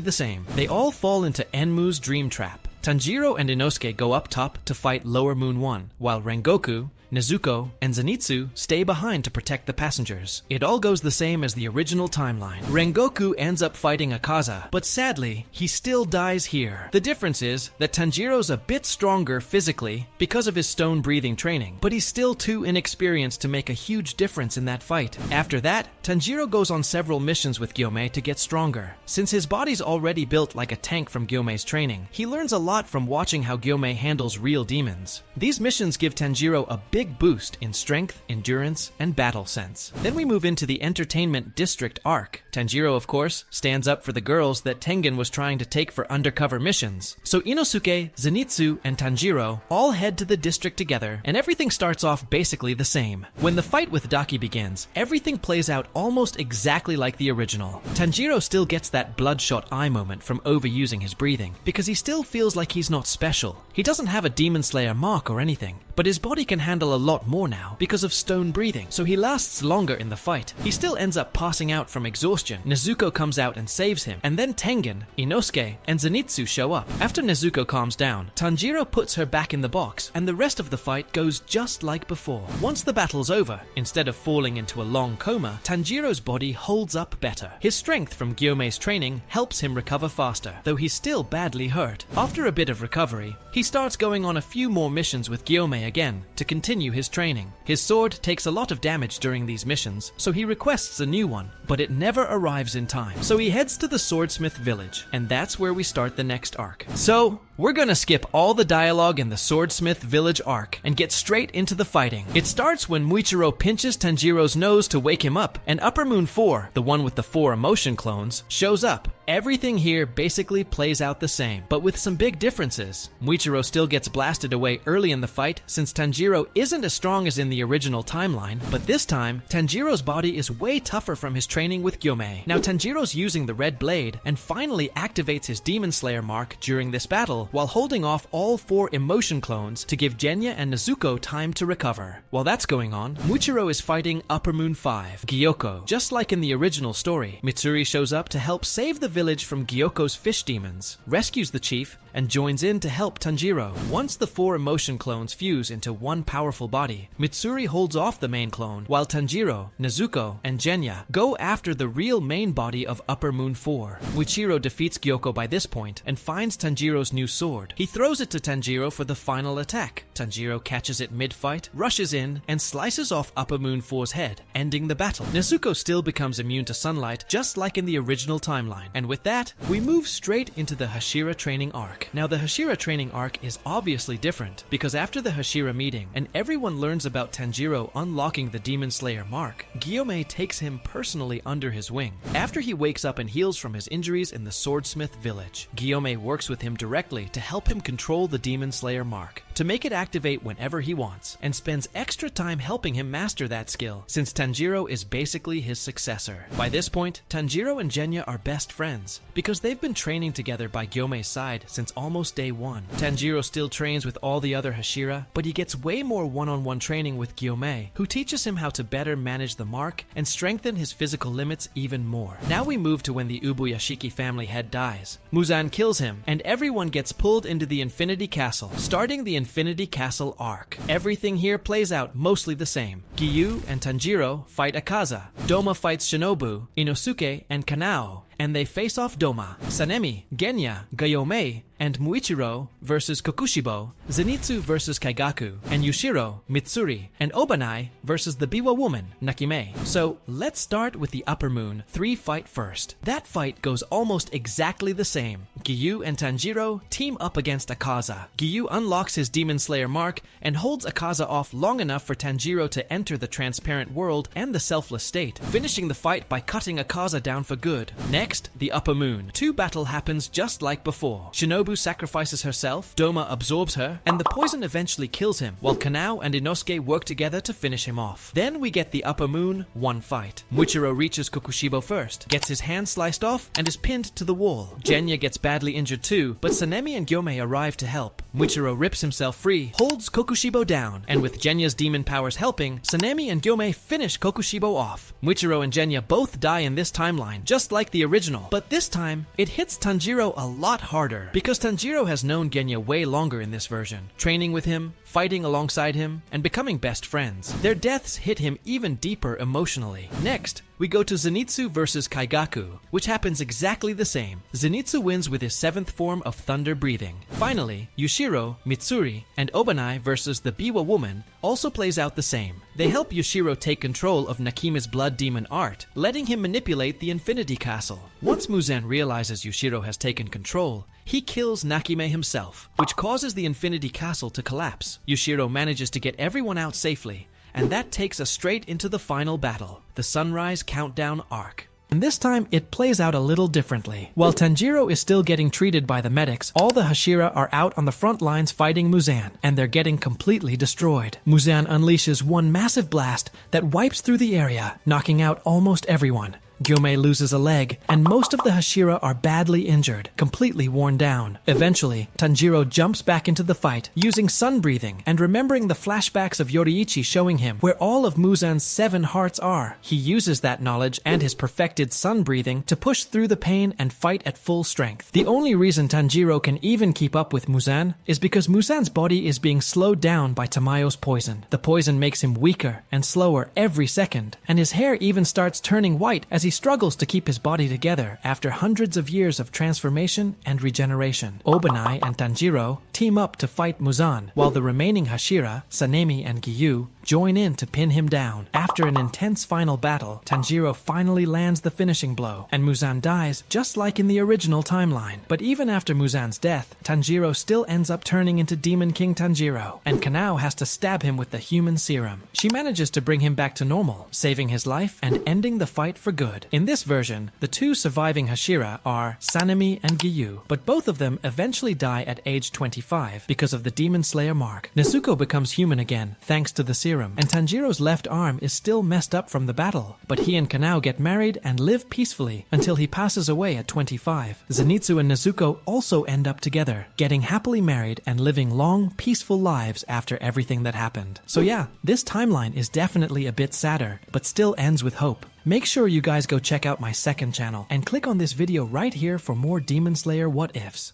the same. They all fall into Enmu's dream trap. Tanjiro and Inosuke go up top to fight Lower Moon 1, while Rengoku, Nezuko, and Zenitsu stay behind to protect the passengers. It all goes the same as the original timeline. Rengoku ends up fighting Akaza, but sadly, he still dies here. The difference is that Tanjiro's a bit stronger physically because of his stone breathing training, but he's still too inexperienced to make a huge difference in that fight. After that, Tanjiro goes on several missions with Gyomei to get stronger. Since his body's already built like a tank from Gyomei's training, he learns a lot from watching how Gyomei handles real demons. These missions give Tanjiro a big boost in strength, endurance, and battle sense. Then we move into the Entertainment District arc. Tanjiro, of course, stands up for the girls that Tengen was trying to take for undercover missions. So Inosuke, Zenitsu, and Tanjiro all head to the district together, and everything starts off basically the same. When the fight with Daki begins, everything plays out almost exactly like the original. Tanjiro still gets that bloodshot eye moment from overusing his breathing, because he still feels like he's not special. He doesn't have a Demon Slayer mark or anything, but his body can handle a lot more now because of stone breathing, so he lasts longer in the fight. He still ends up passing out from exhaustion. Nezuko comes out and saves him, and then Tengen, Inosuke, and Zenitsu show up. After Nezuko calms down, Tanjiro puts her back in the box, and the rest of the fight goes just like before. Once the battle's over, instead of falling into a long coma, Tanjiro's body holds up better. His strength from Gyomei's training helps him recover faster, though he's still badly hurt. After a bit of recovery, he starts going on a few more missions with Gyomei again to continue his training. His sword takes a lot of damage during these missions, so he requests a new one, but it never arrives in time. So he heads to the Swordsmith village, and that's where we start the next arc. So, we're gonna skip all the dialogue in the Swordsmith village arc and get straight into the fighting. It starts when Muichiro pinches Tanjiro's nose to wake him up, and Upper Moon 4, the one with the 4 emotion clones, shows up. Everything here basically plays out the same, but with some big differences. Muichiro still gets blasted away early in the fight since Tanjiro isn't as strong as in the original timeline, but this time, Tanjiro's body is way tougher from his training with Gyomei. Now Tanjiro's using the red blade and finally activates his Demon Slayer mark during this battle while holding off all 4 emotion clones to give Genya and Nezuko time to recover. While that's going on, Muichiro is fighting Upper Moon 5, Gyoko. Just like in the original story, Mitsuri shows up to help save the village from Gyoko's fish demons, rescues the chief, and joins in to help Tanjiro. Once the 4 emotion clones fuse into one powerful body, Mitsuri holds off the main clone, while Tanjiro, Nezuko, and Genya go after the real main body of Upper Moon 4. Muichiro defeats Gyoko by this point and finds Tanjiro's new sword. He throws it to Tanjiro for the final attack. Tanjiro catches it mid-fight, rushes in, and slices off Upper Moon 4's head, ending the battle. Nezuko still becomes immune to sunlight, just like in the original timeline. And with that, we move straight into the Hashira training arc. Now the Hashira training arc is obviously different, because after the Hashira meeting, and everyone learns about Tanjiro unlocking the Demon Slayer mark, Gyomei takes him personally under his wing. After he wakes up and heals from his injuries in the Swordsmith village, Gyomei works with him directly to help him control the Demon Slayer mark, to make it activate whenever he wants, and spends extra time helping him master that skill, since Tanjiro is basically his successor. By this point, Tanjiro and Genya are best friends, because they've been training together by Gyomei's side since almost day 1. Tanjiro still trains with all the other Hashira, but he gets way more one-on-one training with Gyomei, who teaches him how to better manage the mark and strengthen his physical limits even more. Now we move to when the Ubuyashiki family head dies. Muzan kills him, and everyone gets pulled into the Infinity Castle, starting the Infinity Castle arc. Everything here plays out mostly the same. Giyu and Tanjiro fight Akaza. Doma fights Shinobu, Inosuke, and Kanao, and they face off Doma. Sanemi, Genya, Gyomei, and Muichiro versus Kokushibo, Zenitsu versus Kaigaku, and Yushiro, Mitsuri, and Obanai versus the Biwa woman, Nakime. So let's start with the Upper Moon 3 fight first. That fight goes almost exactly the same. Gyu and Tanjiro team up against Akaza. Gyu unlocks his Demon Slayer mark and holds Akaza off long enough for Tanjiro to enter the transparent world and the selfless state, finishing the fight by cutting Akaza down for good. Next, the Upper Moon. 2 battle happens just like before. Shinobu sacrifices herself, Doma absorbs her, and the poison eventually kills him, while Kanao and Inosuke work together to finish him off. Then we get the Upper Moon 1 fight. Muichiro reaches Kokushibo first, gets his hand sliced off, and is pinned to the wall. Genya gets badly injured too, but Sanemi and Gyomei arrive to help. Muichiro rips himself free, holds Kokushibo down, and with Genya's demon powers helping, Sanemi and Gyomei finish Kokushibo off. Muichiro and Genya both die in this timeline, just like the original, but this time, it hits Tanjiro a lot harder, because Tanjiro has known Genya way longer in this version, training with him, fighting alongside him, and becoming best friends. Their deaths hit him even deeper emotionally. Next, we go to Zenitsu versus Kaigaku, which happens exactly the same. Zenitsu wins with his 7th form of thunder breathing. Finally, Yushiro, Mitsuri, and Obanai versus the Biwa woman also plays out the same. They help Yushiro take control of Nakime's blood demon art, letting him manipulate the Infinity Castle. Once Muzan realizes Yushiro has taken control, he kills Nakime himself, which causes the Infinity Castle to collapse. Yushiro manages to get everyone out safely, and that takes us straight into the final battle, the Sunrise Countdown arc. And this time, it plays out a little differently. While Tanjiro is still getting treated by the medics, all the Hashira are out on the front lines fighting Muzan, and they're getting completely destroyed. Muzan unleashes one massive blast that wipes through the area, knocking out almost everyone. Gyomei loses a leg, and most of the Hashira are badly injured, completely worn down. Eventually, Tanjiro jumps back into the fight, using sun breathing and remembering the flashbacks of Yoriichi showing him where all of Muzan's 7 hearts are. He uses that knowledge and his perfected sun breathing to push through the pain and fight at full strength. The only reason Tanjiro can even keep up with Muzan is because Muzan's body is being slowed down by Tamayo's poison. The poison makes him weaker and slower every second, and his hair even starts turning white as he struggles to keep his body together after hundreds of years of transformation and regeneration. Obanai and Tanjiro team up to fight Muzan, while the remaining Hashira, Sanemi and Gyu, join in to pin him down. After an intense final battle, Tanjiro finally lands the finishing blow, and Muzan dies just like in the original timeline. But even after Muzan's death, Tanjiro still ends up turning into Demon King Tanjiro, and Kanao has to stab him with the human serum. She manages to bring him back to normal, saving his life and ending the fight for good. In this version, the 2 surviving Hashira are Sanemi and Gyu, but both of them eventually die at age 25 because of the Demon Slayer mark. Nezuko becomes human again thanks to the serum, and Tanjiro's left arm is still messed up from the battle, but he and Kanao get married and live peacefully until he passes away at 25. Zenitsu and Nezuko also end up together, getting happily married and living long, peaceful lives after everything that happened. So yeah, this timeline is definitely a bit sadder, but still ends with hope. Make sure you guys go check out my second channel and click on this video right here for more Demon Slayer what ifs.